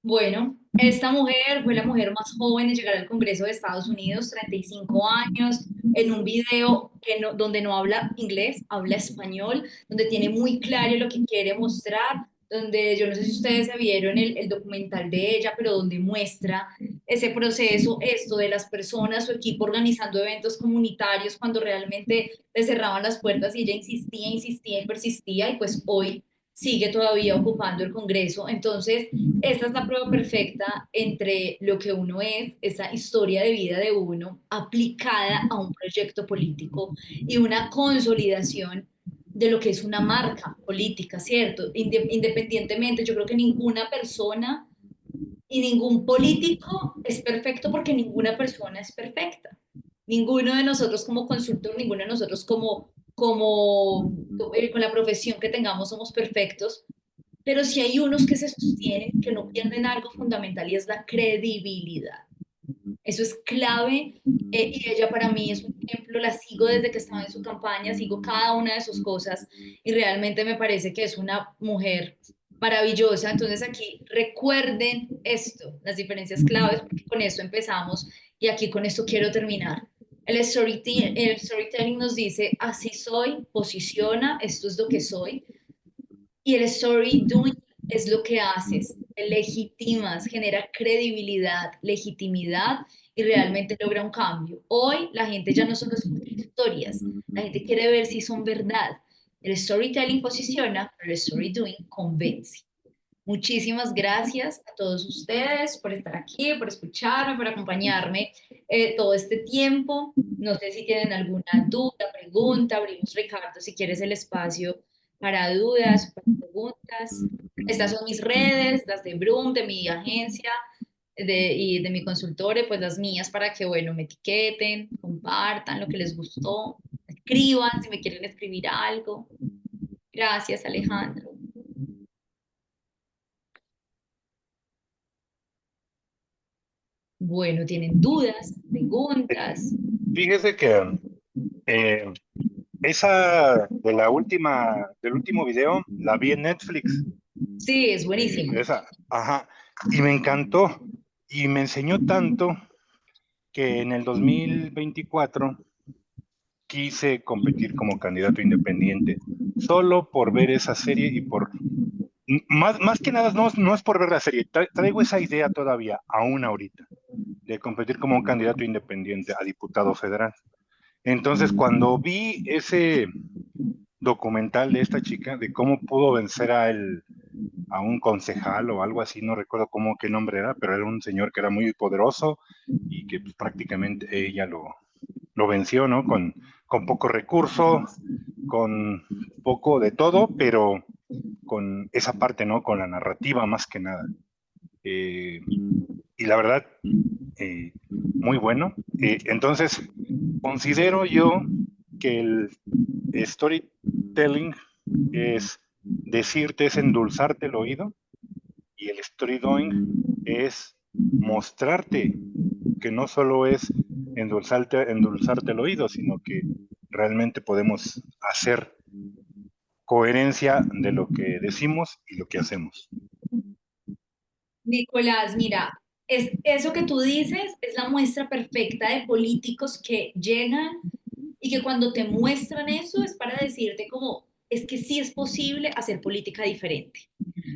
Bueno, esta mujer fue la mujer más joven en llegar al Congreso de Estados Unidos, 35 años, en un video donde no habla inglés, habla español, donde tiene muy claro lo que quiere mostrar, donde yo no sé si ustedes se vieron el documental de ella, pero donde muestra ese proceso, esto de las personas, su equipo organizando eventos comunitarios cuando realmente le cerraban las puertas y ella insistía, insistía y persistía, y pues hoy sigue todavía ocupando el Congreso. Entonces, esta es la prueba perfecta entre lo que uno es, esa historia de vida de uno aplicada a un proyecto político y una consolidación de lo que es una marca política, ¿cierto? Independientemente, yo creo que ninguna persona y ningún político es perfecto porque ninguna persona es perfecta. Ninguno de nosotros como consultor, ninguno de nosotros con la profesión que tengamos somos perfectos, pero sí hay unos que se sostienen, que no pierden algo fundamental y es la credibilidad. Eso es clave y ella para mí es un ejemplo, la sigo desde que estaba en su campaña, sigo cada una de sus cosas y realmente me parece que es una mujer maravillosa. Entonces aquí recuerden esto, las diferencias claves, porque con esto empezamos y aquí con esto quiero terminar. El storytelling nos dice, así soy, posiciona, esto es lo que soy. Y el story doing es lo que haces, te legitimas, genera credibilidad, legitimidad y realmente logra un cambio. Hoy la gente ya no solo escucha historias, la gente quiere ver si son verdad. El storytelling posiciona, pero el story doing convence. Muchísimas gracias a todos ustedes por estar aquí, por escucharme, por acompañarme todo este tiempo. No sé si tienen alguna duda, pregunta. Abrimos, Ricardo, si quieres el espacio para dudas, para preguntas. Estas son mis redes, las de Broom, de mi agencia y de mi consultore, pues las mías para que, bueno, me etiqueten, compartan lo que les gustó, escriban si me quieren escribir algo. Gracias, Alejandro. Bueno, ¿tienen dudas, preguntas? Fíjese que esa de del último video, la vi en Netflix. Sí, es buenísimo. Ajá, y me encantó y me enseñó tanto que en el 2024 quise competir como candidato independiente, solo por ver esa serie y por... Más que nada, no es por ver la serie, traigo esa idea todavía, aún ahorita, de competir como un candidato independiente a diputado federal. Entonces, cuando vi ese documental de esta chica, de cómo pudo vencer a un concejal o algo así, no recuerdo qué nombre era, pero era un señor que era muy poderoso y que pues, prácticamente ella lo venció, ¿no? Con poco recurso, con poco de todo, pero con esa parte, ¿no? Con la narrativa más que nada. Y la verdad, muy bueno. Entonces, considero yo que el storytelling es decirte, es endulzarte el oído, y el story doing es mostrarte que no solo es endulzarte el oído, sino que realmente podemos hacer coherencia de lo que decimos y lo que hacemos. Nicolás, mira, eso que tú dices es la muestra perfecta de políticos que llegan y que cuando te muestran eso es para decirte como, es que sí es posible hacer política diferente.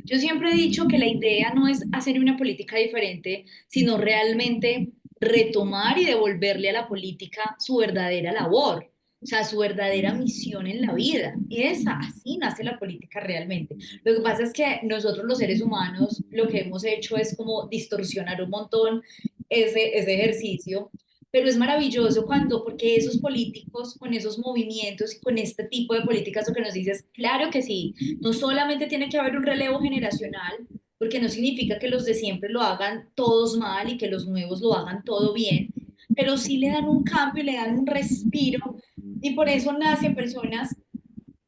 Yo siempre he dicho que la idea no es hacer una política diferente, sino realmente retomar y devolverle a la política su verdadera labor, o sea, su verdadera misión en la vida. Y así nace la política realmente. Lo que pasa es que nosotros los seres humanos lo que hemos hecho es como distorsionar un montón ese ejercicio, pero es maravilloso porque esos políticos con esos movimientos y con este tipo de políticas lo que nos dice es, claro que sí, no solamente tiene que haber un relevo generacional, porque no significa que los de siempre lo hagan todos mal y que los nuevos lo hagan todo bien, pero sí le dan un cambio, le dan un respiro, y por eso nacen personas,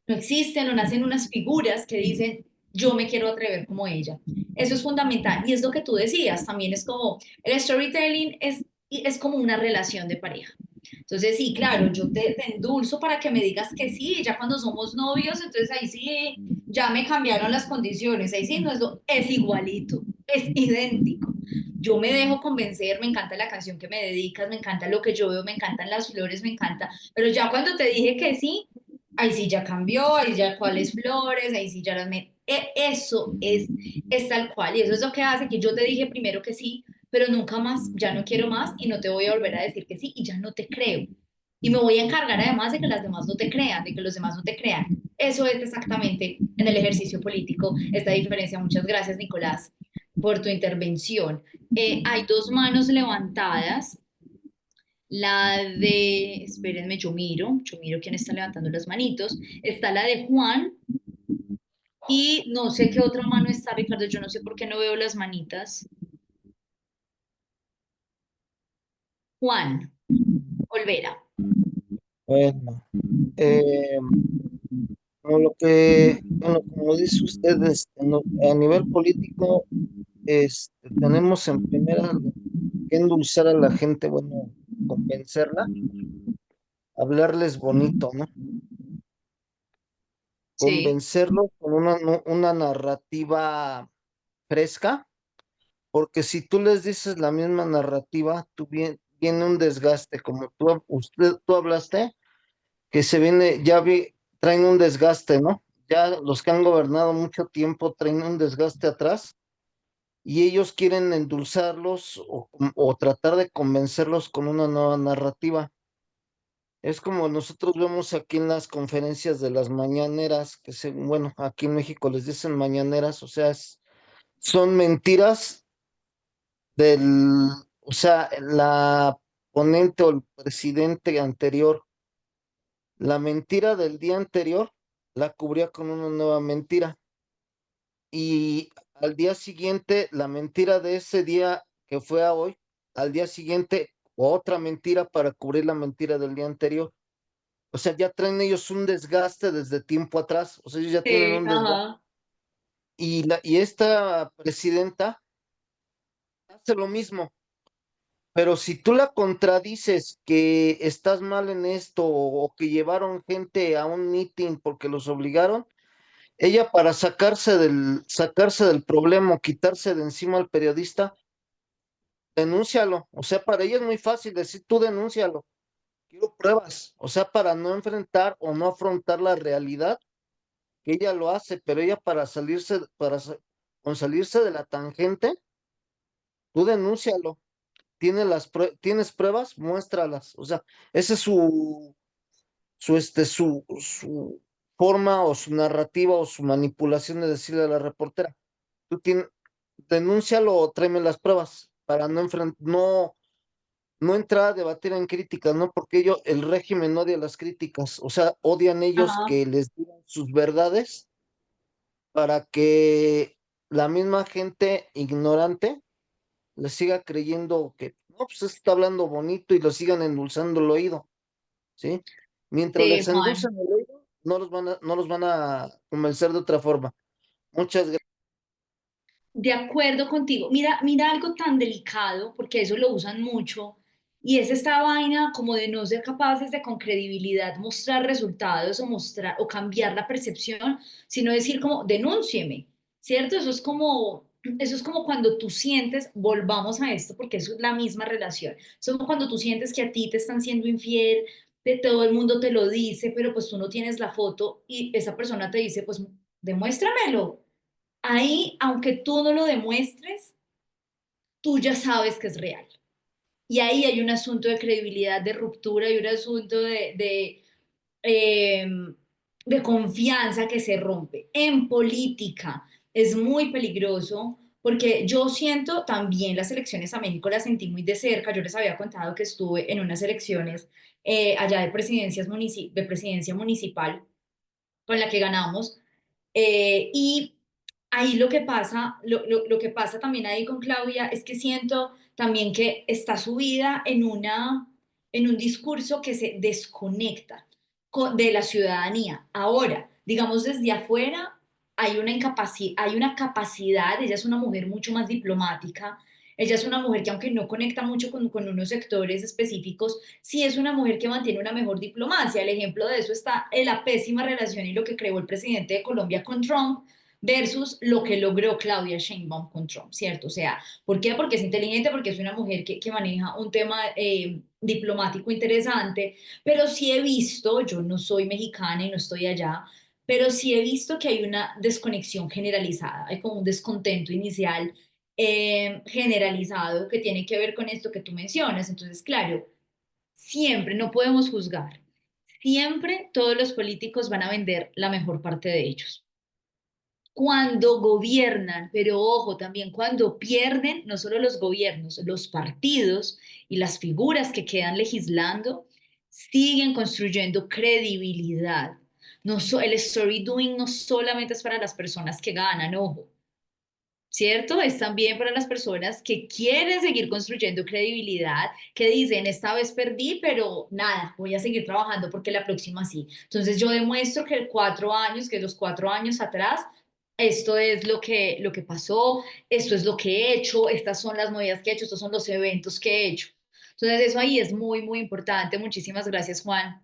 no existen o nacen unas figuras que dicen, yo me quiero atrever como ella. Eso es fundamental, y es lo que tú decías, también es como, el storytelling es como una relación de pareja. Entonces, sí, claro, yo te endulzo para que me digas que sí, ya cuando somos novios, entonces ahí sí, ya me cambiaron las condiciones, ahí sí, no es igualito, es idéntico. Yo me dejo convencer, me encanta la canción que me dedicas, me encanta lo que yo veo, me encantan las flores, me encanta, pero ya cuando te dije que sí, ahí sí ya cambió, ahí ya cuáles flores, ahí sí ya eso es tal cual, y eso es lo que hace que yo te dije primero que sí, pero nunca más, ya no quiero más y no te voy a volver a decir que sí y ya no te creo. Y me voy a encargar además de que las demás no te crean, de que los demás no te crean. Eso es exactamente en el ejercicio político esta diferencia. Muchas gracias, Nicolás, por tu intervención. Hay dos manos levantadas. La de, espérenme, yo miro quién está levantando las manitos. Está la de Juan y no sé qué otra mano está, Ricardo, yo no sé por qué no veo las manitas. Juan Olvera. Bueno, como dice usted, a nivel político, tenemos en primera que endulzar a la gente, bueno, convencerla, hablarles bonito, ¿no? Sí. Convencerlo con una narrativa fresca, porque si tú les dices la misma narrativa, viene un desgaste, como tú hablaste, que traen un desgaste, ¿no? Ya los que han gobernado mucho tiempo traen un desgaste atrás y ellos quieren endulzarlos o tratar de convencerlos con una nueva narrativa. Es como nosotros vemos aquí en las conferencias de las mañaneras, bueno, aquí en México les dicen mañaneras, o sea, son mentiras o sea, la ponente o el presidente anterior, la mentira del día anterior la cubría con una nueva mentira. Y al día siguiente, la mentira de ese día que fue a hoy, al día siguiente, otra mentira para cubrir la mentira del día anterior. O sea, ya traen ellos un desgaste desde tiempo atrás. O sea, ellos ya tienen Sí, un desgaste. ajá. Y esta presidenta hace lo mismo. Pero si tú la contradices que estás mal en esto o que llevaron gente a un meeting porque los obligaron, ella para sacarse del problema o quitarse de encima al periodista, denúncialo. O sea, para ella es muy fácil decir, tú denúncialo. Quiero pruebas. O sea, para no enfrentar o no afrontar la realidad, que ella lo hace, pero ella con salirse de la tangente, tú denúncialo. ¿Tienes pruebas? Muéstralas. O sea, esa es su forma o su narrativa o su manipulación de decirle a la reportera. Denúncialo o tráeme las pruebas para no entrar a debatir en críticas, ¿no? Porque el régimen odia las críticas, o sea, odian ellos Ajá. que les digan sus verdades para que la misma gente ignorante les siga creyendo que, no, pues está hablando bonito y lo sigan endulzando el oído, ¿sí? Mientras Sí, les Juan. endulcen el oído, no los van a convencer de otra forma. Muchas gracias. De acuerdo contigo. Mira algo tan delicado, porque eso lo usan mucho, y es esta vaina como de no ser capaces de con credibilidad mostrar resultados o mostrar o cambiar la percepción, sino decir como denúncieme, ¿cierto? Eso es como cuando tú sientes, volvamos a esto, porque eso es la misma relación. Eso es como cuando tú sientes que a ti te están siendo infiel, de todo el mundo te lo dice, pero pues tú no tienes la foto y esa persona te dice, pues demuéstramelo. Ahí, aunque tú no lo demuestres, tú ya sabes que es real. Y ahí hay un asunto de credibilidad, de ruptura y un asunto eh, de confianza que se rompe. En política es muy peligroso porque yo siento también las elecciones a México las sentí muy de cerca. Yo les había contado que estuve en unas elecciones allá de presidencia municipal con la que ganamos. Y ahí lo que pasa, lo que pasa también ahí con Claudia es que siento también que está subida en un discurso que se desconecta de la ciudadanía. Ahora, digamos desde afuera, hay una capacidad, ella es una mujer mucho más diplomática, ella es una mujer que aunque no conecta mucho con unos sectores específicos, sí es una mujer que mantiene una mejor diplomacia. El ejemplo de eso está en la pésima relación y lo que creó el presidente de Colombia con Trump versus lo que logró Claudia Sheinbaum con Trump, ¿cierto? O sea, ¿por qué? Porque es inteligente, porque es una mujer que maneja un tema diplomático interesante, pero sí he visto, yo no soy mexicana y no estoy allá, pero sí he visto que hay una desconexión generalizada, hay como un descontento inicial generalizado que tiene que ver con esto que tú mencionas. Entonces, claro, siempre no podemos juzgar. Siempre todos los políticos van a vender la mejor parte de ellos. Cuando gobiernan, pero ojo, también cuando pierden, no solo los gobiernos, los partidos y las figuras que quedan legislando, siguen construyendo credibilidad. El story doing no solamente es para las personas que ganan, ojo, ¿cierto? Es también para las personas que quieren seguir construyendo credibilidad, que dicen, esta vez perdí, pero nada, voy a seguir trabajando porque la próxima sí. Entonces yo demuestro que los 4 años atrás, esto es lo que pasó, esto es lo que he hecho, estas son las movidas que he hecho, estos son los eventos que he hecho. Entonces eso ahí es muy, muy importante. Muchísimas gracias, Juan,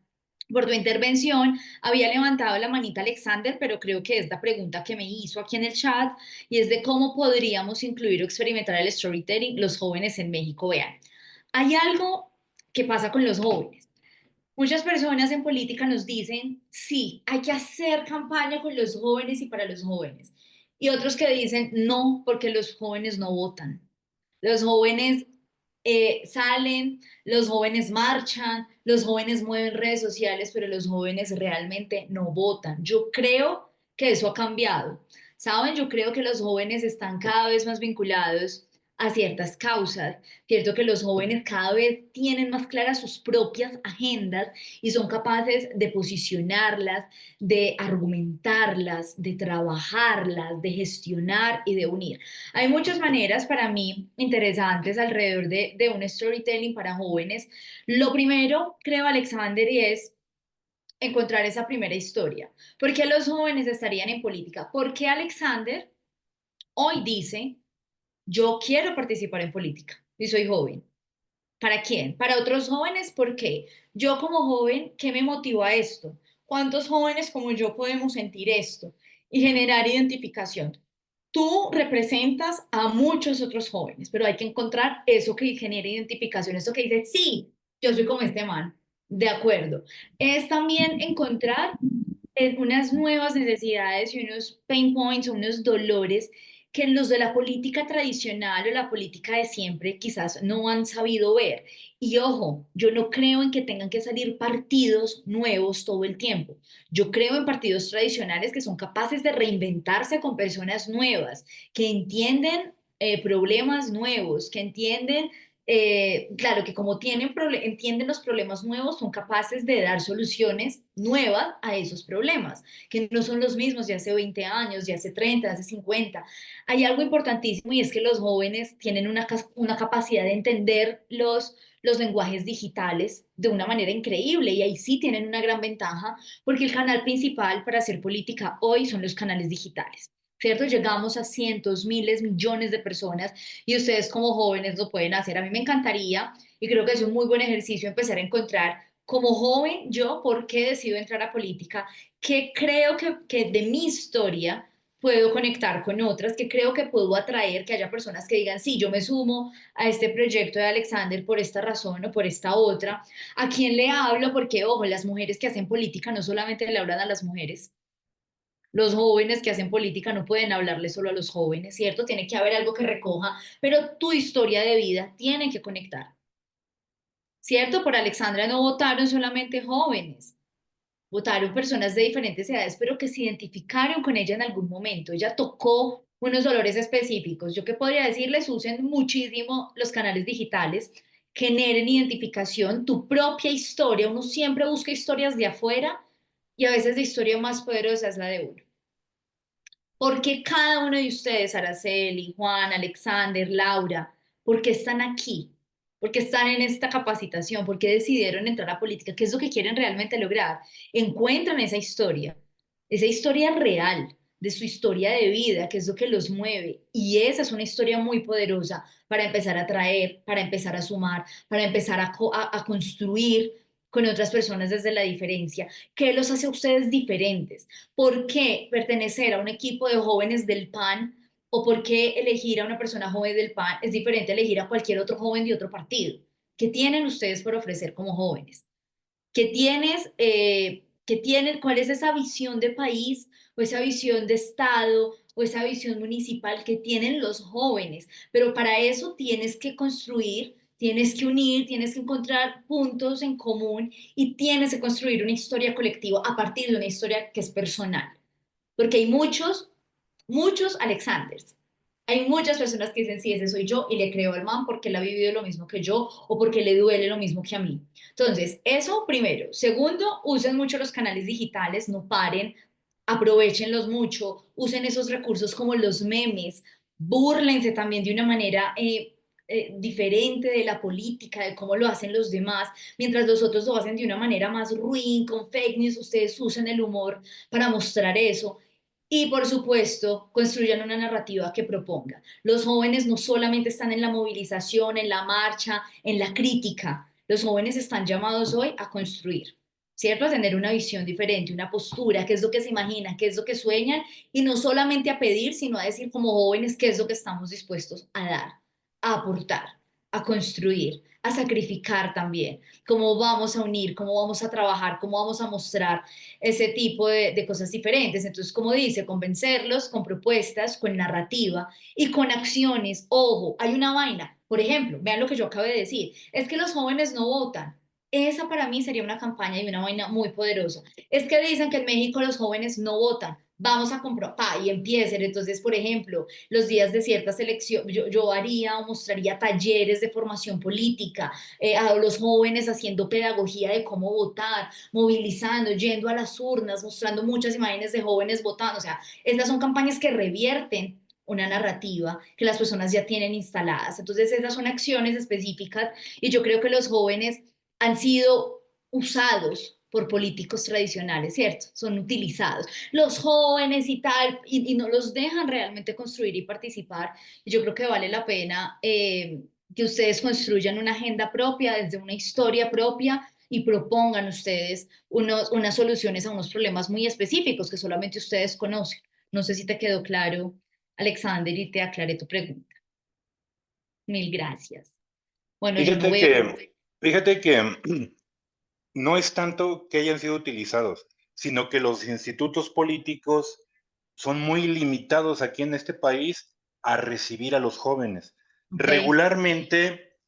por tu intervención. Había levantado la manita Alexander, pero creo que es la pregunta que me hizo aquí en el chat y es de cómo podríamos incluir o experimentar el storytelling los jóvenes en México. Vean, hay algo que pasa con los jóvenes. Muchas personas en política nos dicen, sí, hay que hacer campaña con los jóvenes y para los jóvenes. Y otros que dicen, no, porque los jóvenes no votan. Los jóvenes salen, los jóvenes marchan, los jóvenes mueven redes sociales, pero los jóvenes realmente no votan. Yo creo que eso ha cambiado. ¿Saben? Yo creo que los jóvenes están cada vez más vinculados a ciertas causas, cierto que los jóvenes cada vez tienen más claras sus propias agendas y son capaces de posicionarlas, de argumentarlas, de trabajarlas, de gestionar y de unir. Hay muchas maneras para mí interesantes alrededor de un storytelling para jóvenes. Lo primero, creo, Alexander, y es encontrar esa primera historia. ¿Por qué los jóvenes estarían en política? ¿Por qué Alexander hoy dice, yo quiero participar en política y soy joven? ¿Para quién? Para otros jóvenes, ¿por qué? Yo como joven, ¿qué me motiva a esto? ¿Cuántos jóvenes como yo podemos sentir esto y generar identificación? Tú representas a muchos otros jóvenes, pero hay que encontrar eso que genere identificación, eso que dice, sí, yo soy como este man, de acuerdo. Es también encontrar unas nuevas necesidades y unos pain points o unos dolores que los de la política tradicional o la política de siempre quizás no han sabido ver. Y ojo, yo no creo en que tengan que salir partidos nuevos todo el tiempo. Yo creo en partidos tradicionales que son capaces de reinventarse con personas nuevas, que entienden problemas nuevos, que entienden claro, que como entienden los problemas nuevos, son capaces de dar soluciones nuevas a esos problemas, que no son los mismos de hace 20 años, de hace 30, de hace 50. Hay algo importantísimo y es que los jóvenes tienen una capacidad de entender los lenguajes digitales de una manera increíble y ahí sí tienen una gran ventaja porque el canal principal para hacer política hoy son los canales digitales. ¿Cierto? Llegamos a cientos, miles, millones de personas y ustedes como jóvenes lo pueden hacer. A mí me encantaría y creo que es un muy buen ejercicio empezar a encontrar como joven yo por qué decido entrar a política, qué creo que de mi historia puedo conectar con otras, que creo que puedo atraer, que haya personas que digan, sí, yo me sumo a este proyecto de Alexander por esta razón o por esta otra. ¿A quién le hablo? Porque, ojo, las mujeres que hacen política no solamente le hablan a las mujeres, los jóvenes que hacen política no pueden hablarle solo a los jóvenes, ¿cierto? Tiene que haber algo que recoja, pero tu historia de vida tiene que conectar, ¿cierto? Por Alexandra no votaron solamente jóvenes, votaron personas de diferentes edades, pero que se identificaron con ella en algún momento. Ella tocó unos dolores específicos. Yo qué podría decirles, usen muchísimo los canales digitales, generen identificación, tu propia historia. Uno siempre busca historias de afuera y a veces la historia más poderosa es la de uno. ¿Por qué cada uno de ustedes, Araceli, Juan, Alexander, Laura, por qué están aquí? ¿Por qué están en esta capacitación? ¿Por qué decidieron entrar a política? ¿Qué es lo que quieren realmente lograr? Encuentran esa historia real de su historia de vida, que es lo que los mueve. Y esa es una historia muy poderosa para empezar a traer, para empezar a sumar, para empezar a construir con otras personas desde la diferencia. ¿Qué los hace a ustedes diferentes? ¿Por qué pertenecer a un equipo de jóvenes del PAN o por qué elegir a una persona joven del PAN es diferente a elegir a cualquier otro joven de otro partido? ¿Qué tienen ustedes por ofrecer como jóvenes? ¿Cuál es esa visión de país o esa visión de Estado o esa visión municipal que tienen los jóvenes? Pero para eso tienes que construir, tienes que unir, tienes que encontrar puntos en común y tienes que construir una historia colectiva a partir de una historia que es personal. Porque hay muchos Alexanders. Hay muchas personas que dicen, sí, ese soy yo y le creo al man porque él ha vivido lo mismo que yo o porque le duele lo mismo que a mí. Entonces, eso primero. Segundo, usen mucho los canales digitales, no paren, aprovechenlos mucho, usen esos recursos como los memes, búrlense también de una manera diferente de la política, de cómo lo hacen los demás, mientras los otros lo hacen de una manera más ruin, con fake news, ustedes usen el humor para mostrar eso. Y por supuesto, construyan una narrativa que proponga. Los jóvenes no solamente están en la movilización, en la marcha, en la crítica. Los jóvenes están llamados hoy a construir, ¿cierto? A tener una visión diferente, una postura, qué es lo que se imaginan, qué es lo que sueñan, y no solamente a pedir, sino a decir como jóvenes qué es lo que estamos dispuestos a dar, a aportar, a construir, a sacrificar también, cómo vamos a unir, cómo vamos a trabajar, cómo vamos a mostrar ese tipo de cosas diferentes. Entonces, como dice, convencerlos con propuestas, con narrativa y con acciones. Ojo, hay una vaina. Por ejemplo, vean lo que yo acabo de decir. Es que los jóvenes no votan. Esa para mí sería una campaña y una vaina muy poderosa. Es que dicen que en México los jóvenes no votan. Vamos a comprobar y empiecen. Entonces, por ejemplo, los días de cierta selección, yo haría o mostraría talleres de formación política, a los jóvenes haciendo pedagogía de cómo votar, movilizando, yendo a las urnas, mostrando muchas imágenes de jóvenes votando. O sea, estas son campañas que revierten una narrativa que las personas ya tienen instaladas. Entonces, esas son acciones específicas y yo creo que los jóvenes han sido usados por políticos tradicionales, ¿cierto? Son utilizados. Los jóvenes y tal, y no los dejan realmente construir y participar. Y yo creo que vale la pena que ustedes construyan una agenda propia, desde una historia propia, y propongan ustedes unas soluciones a unos problemas muy específicos que solamente ustedes conocen. No sé si te quedó claro, Alexander, y te aclaré tu pregunta. Mil gracias. Bueno, yo no veo. Fíjate que no es tanto que hayan sido utilizados, sino que los institutos políticos son muy limitados aquí en este país a recibir a los jóvenes. Regularmente,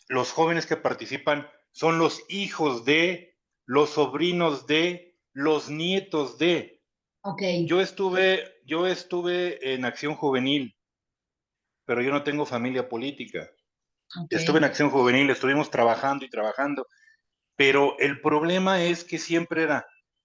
los jóvenes que participan son los hijos de, los sobrinos de, los nietos de. Yo estuve en Acción Juvenil, pero yo no tengo familia política. Estuve en Acción Juvenil, estuvimos trabajando y trabajando, pero el problema es que siempre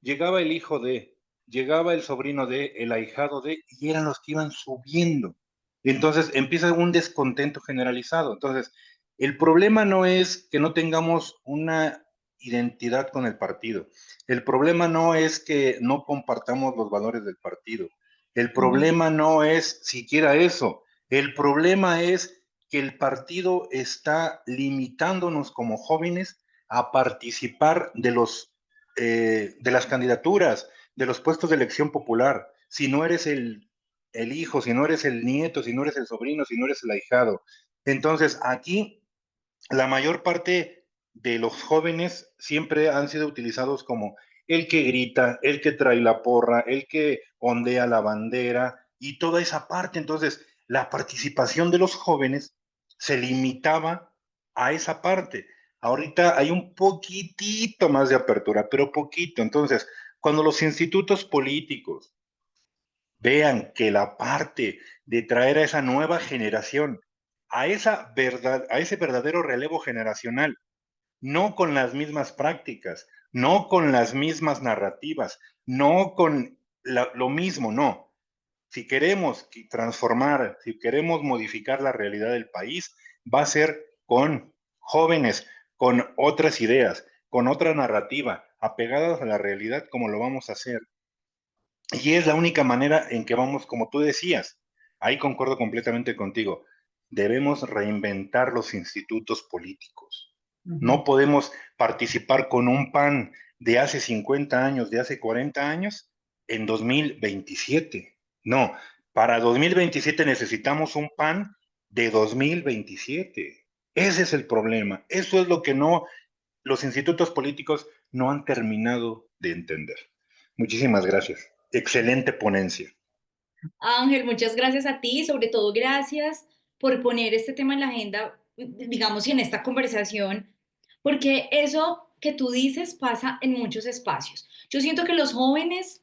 llegaba el hijo de, llegaba el sobrino de, el ahijado de, y eran los que iban subiendo. Entonces empieza un descontento generalizado. Entonces, el problema no es que no tengamos una identidad con el partido. El problema no es que no compartamos los valores del partido. El problema no es siquiera eso. El problema es que el partido está limitándonos como jóvenes a participar de las candidaturas, de los puestos de elección popular. Si no eres el hijo, si no eres el nieto, si no eres el sobrino, si no eres el ahijado. Entonces, aquí la mayor parte de los jóvenes siempre han sido utilizados como el que grita, el que trae la porra, el que ondea la bandera y toda esa parte. Entonces, la participación de los jóvenes se limitaba a esa parte. Ahorita hay un poquitito más de apertura, pero poquito. Entonces, cuando los institutos políticos vean que la parte de traer a esa nueva generación, a ese verdadero relevo generacional, no con las mismas prácticas, no con las mismas narrativas, no con lo mismo, no, Si queremos transformar, si queremos modificar la realidad del país, va a ser con jóvenes, con otras ideas, con otra narrativa, apegadas a la realidad como lo vamos a hacer. Y es la única manera en que vamos, como tú decías, ahí concuerdo completamente contigo, debemos reinventar los institutos políticos. No podemos participar con un PAN de hace 50 años, de hace 40 años, en 2027. No, para 2027 necesitamos un PAN de 2027. Ese es el problema. Eso es lo que los institutos políticos no han terminado de entender. Muchísimas gracias. Excelente ponencia. Ángel, muchas gracias a ti, sobre todo gracias por poner este tema en la agenda, digamos, y en esta conversación, porque eso que tú dices pasa en muchos espacios. Yo siento que los jóvenes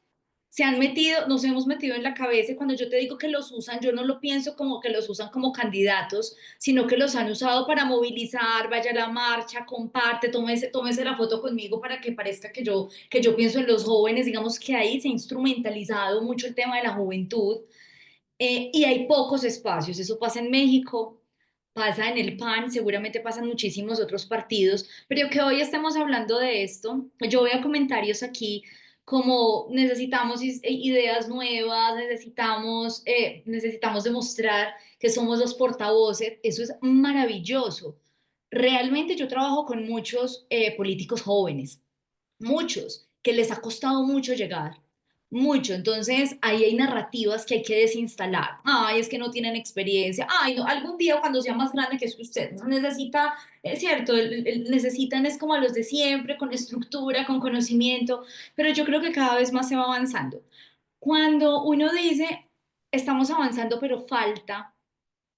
nos hemos metido en la cabeza, y cuando yo te digo que los usan, yo no lo pienso como que los usan como candidatos, sino que los han usado para movilizar, vaya a la marcha, comparte, tómese la foto conmigo para que parezca que yo pienso en los jóvenes. Digamos que ahí se ha instrumentalizado mucho el tema de la juventud. Y hay pocos espacios. Eso pasa en México, pasa en el PAN, seguramente pasan muchísimos otros partidos, pero que hoy estemos hablando de esto, yo veo comentarios aquí como necesitamos ideas nuevas, necesitamos demostrar que somos los portavoces. Eso es maravilloso. Realmente yo trabajo con muchos políticos jóvenes, muchos, que les ha costado mucho llegar, mucho. Entonces, ahí hay narrativas que hay que desinstalar. Ay, es que no tienen experiencia. Ay, no, algún día cuando sea más grande que usted necesita, es cierto, necesitan es como a los de siempre, con estructura, con conocimiento, pero yo creo que cada vez más se va avanzando. Cuando uno dice, estamos avanzando, pero falta,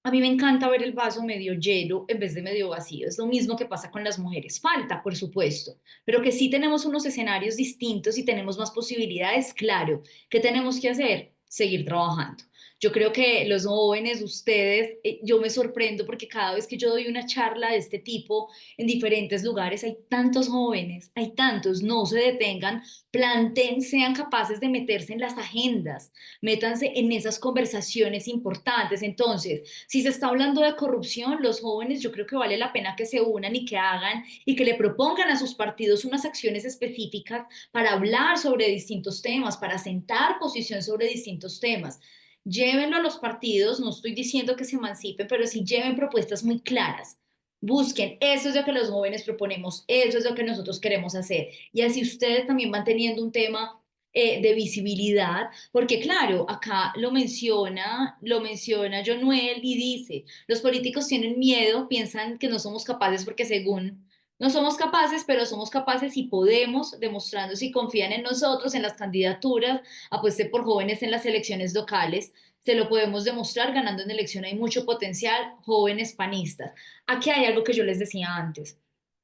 a mí me encanta ver el vaso medio lleno en vez de medio vacío. Es lo mismo que pasa con las mujeres. Falta, por supuesto, pero que sí tenemos unos escenarios distintos y tenemos más posibilidades, claro. ¿Qué tenemos que hacer? Seguir trabajando. Yo creo que los jóvenes, ustedes, yo me sorprendo porque cada vez que yo doy una charla de este tipo en diferentes lugares, hay tantos jóvenes, hay tantos, no se detengan, planteen, sean capaces de meterse en las agendas, métanse en esas conversaciones importantes. Entonces, si se está hablando de corrupción, los jóvenes, yo creo que vale la pena que se unan y que hagan y que le propongan a sus partidos unas acciones específicas para hablar sobre distintos temas, para sentar posición sobre distintos temas. Llévenlo a los partidos, no estoy diciendo que se emancipen, pero sí lleven propuestas muy claras. Busquen, eso es lo que los jóvenes proponemos, eso es lo que nosotros queremos hacer. Y así ustedes también van teniendo un tema de visibilidad, porque claro, acá lo menciona John Noel y dice, los políticos tienen miedo, piensan que no somos capaces porque según no somos capaces, pero somos capaces y podemos, demostrando si confían en nosotros, en las candidaturas, apueste por jóvenes en las elecciones locales, se lo podemos demostrar ganando en elección, hay mucho potencial, jóvenes panistas. Aquí hay algo que yo les decía antes,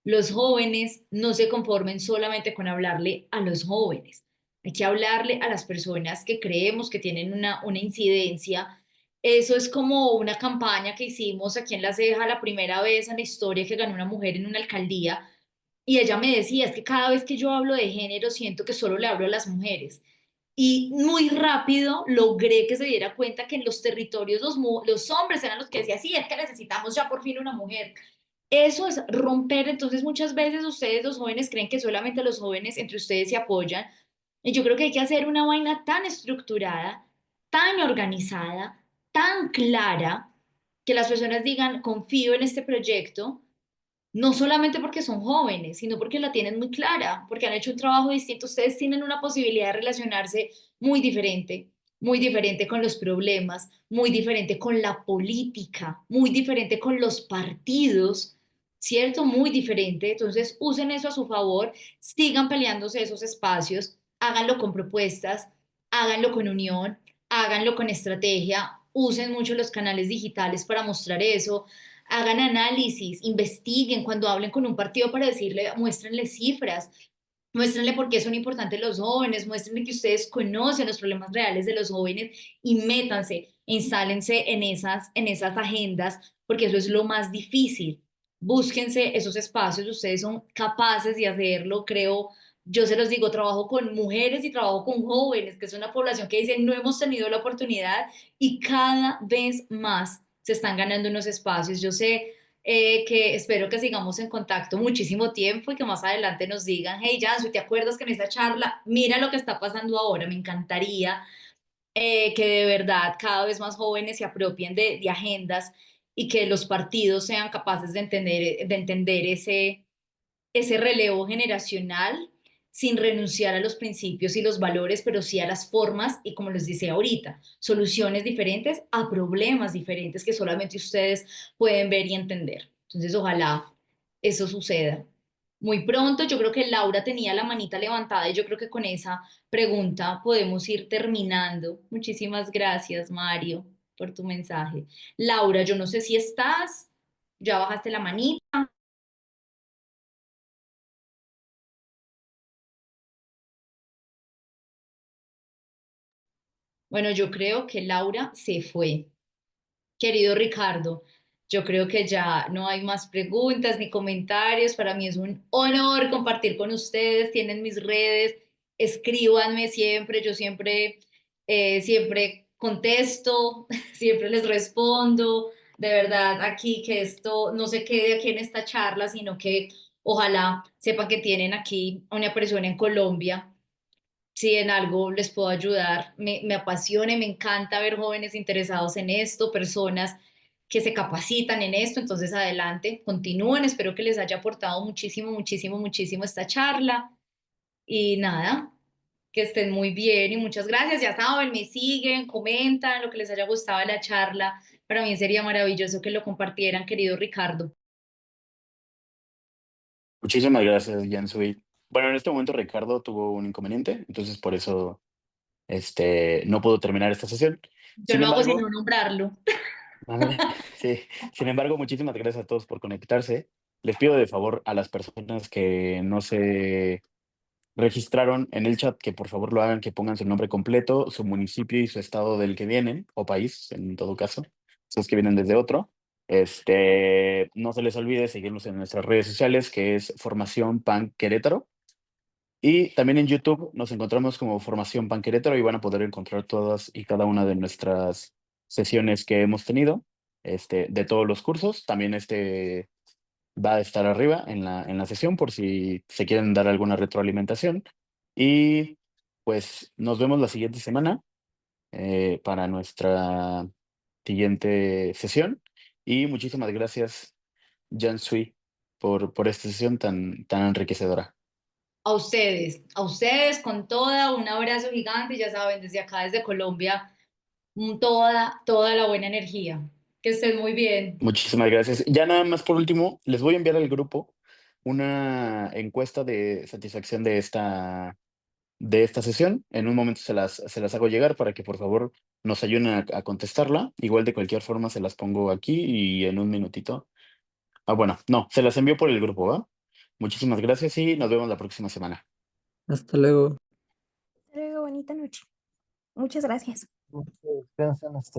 los jóvenes no se conformen solamente con hablarle a los jóvenes, hay que hablarle a las personas que creemos que tienen una incidencia. Eso es como una campaña que hicimos aquí en La Ceja la primera vez en la historia que ganó una mujer en una alcaldía y ella me decía, es que cada vez que yo hablo de género siento que solo le hablo a las mujeres. Y muy rápido logré que se diera cuenta que en los territorios los hombres eran los que decían, sí, es que necesitamos ya por fin una mujer. Eso es romper. Entonces muchas veces ustedes los jóvenes creen que solamente los jóvenes entre ustedes se apoyan, y yo creo que hay que hacer una vaina tan estructurada, tan organizada, tan clara, que las personas digan, confío en este proyecto, no solamente porque son jóvenes, sino porque la tienen muy clara, porque han hecho un trabajo distinto. Ustedes tienen una posibilidad de relacionarse muy diferente con los problemas, muy diferente con la política, muy diferente con los partidos, ¿cierto? Muy diferente. Entonces, usen eso a su favor, sigan peleándose esos espacios, háganlo con propuestas, háganlo con unión, háganlo con estrategia, usen mucho los canales digitales para mostrar eso, hagan análisis, investiguen cuando hablen con un partido para decirle, muéstrenle cifras, muéstrenle por qué son importantes los jóvenes, muéstrenle que ustedes conocen los problemas reales de los jóvenes y métanse, instálense en esas agendas, porque eso es lo más difícil. Búsquense esos espacios, ustedes son capaces de hacerlo, creo Yo se los digo, trabajo con mujeres y trabajo con jóvenes, que es una población que dice no hemos tenido la oportunidad y cada vez más se están ganando unos espacios. Yo sé que espero que sigamos en contacto muchísimo tiempo y que más adelante nos digan, hey, Jansu, ¿te acuerdas que en esa charla, mira lo que está pasando ahora? Me encantaría que de verdad cada vez más jóvenes se apropien de agendas y que los partidos sean capaces de entender ese relevo generacional sin renunciar a los principios y los valores, pero sí a las formas y, como les decía ahorita, soluciones diferentes a problemas diferentes que solamente ustedes pueden ver y entender. Entonces, ojalá eso suceda. Muy pronto, yo creo que Laura tenía la manita levantada y yo creo que con esa pregunta podemos ir terminando. Muchísimas gracias, Mario, por tu mensaje. Laura, yo no sé si estás, ya bajaste la manita. Bueno, yo creo que Laura se fue. Querido Ricardo, yo creo que ya no hay más preguntas ni comentarios. Para mí es un honor compartir con ustedes. Tienen mis redes, escríbanme siempre. Yo siempre contesto, siempre les respondo. De verdad, aquí que esto no se quede aquí en esta charla, sino que ojalá sepan que tienen aquí a una persona en Colombia si en algo les puedo ayudar. Me apasiona y me encanta ver jóvenes interesados en esto, personas que se capacitan en esto, entonces adelante, continúen, espero que les haya aportado muchísimo, muchísimo, muchísimo esta charla y nada, que estén muy bien y muchas gracias, ya saben, me siguen, comentan lo que les haya gustado de la charla, para mí sería maravilloso que lo compartieran, querido Ricardo. Muchísimas gracias, Jansui. Bueno, en este momento Ricardo tuvo un inconveniente, entonces por eso no pudo terminar esta sesión. Yo Sin no hago embargo, sino nombrarlo. sí, sin embargo, muchísimas gracias a todos por conectarse. Les pido de favor a las personas que no se registraron en el chat que por favor lo hagan, que pongan su nombre completo, su municipio y su estado del que vienen, o país, en todo caso, si es que vienen desde otro. No se les olvide seguirnos en nuestras redes sociales, que es Formación Pan Querétaro. Y también en YouTube nos encontramos como Formación Pan Querétaro y van a poder encontrar todas y cada una de nuestras sesiones que hemos tenido, de todos los cursos. También va a estar arriba en la sesión por si se quieren dar alguna retroalimentación. Y pues nos vemos la siguiente semana para nuestra siguiente sesión. Y muchísimas gracias, Jansui, por esta sesión tan enriquecedora. A ustedes con toda, un abrazo gigante, ya saben, desde acá, desde Colombia, toda la buena energía. Que estén muy bien. Muchísimas gracias. Ya nada más por último, les voy a enviar al grupo una encuesta de satisfacción de esta sesión. En un momento se las hago llegar para que por favor nos ayuden a contestarla. Igual de cualquier forma se las pongo aquí y en un minutito. Bueno, no, se las envío por el grupo, ¿va? Muchísimas gracias y nos vemos la próxima semana. Hasta luego. Hasta luego, bonita noche. Muchas gracias. Descansen hasta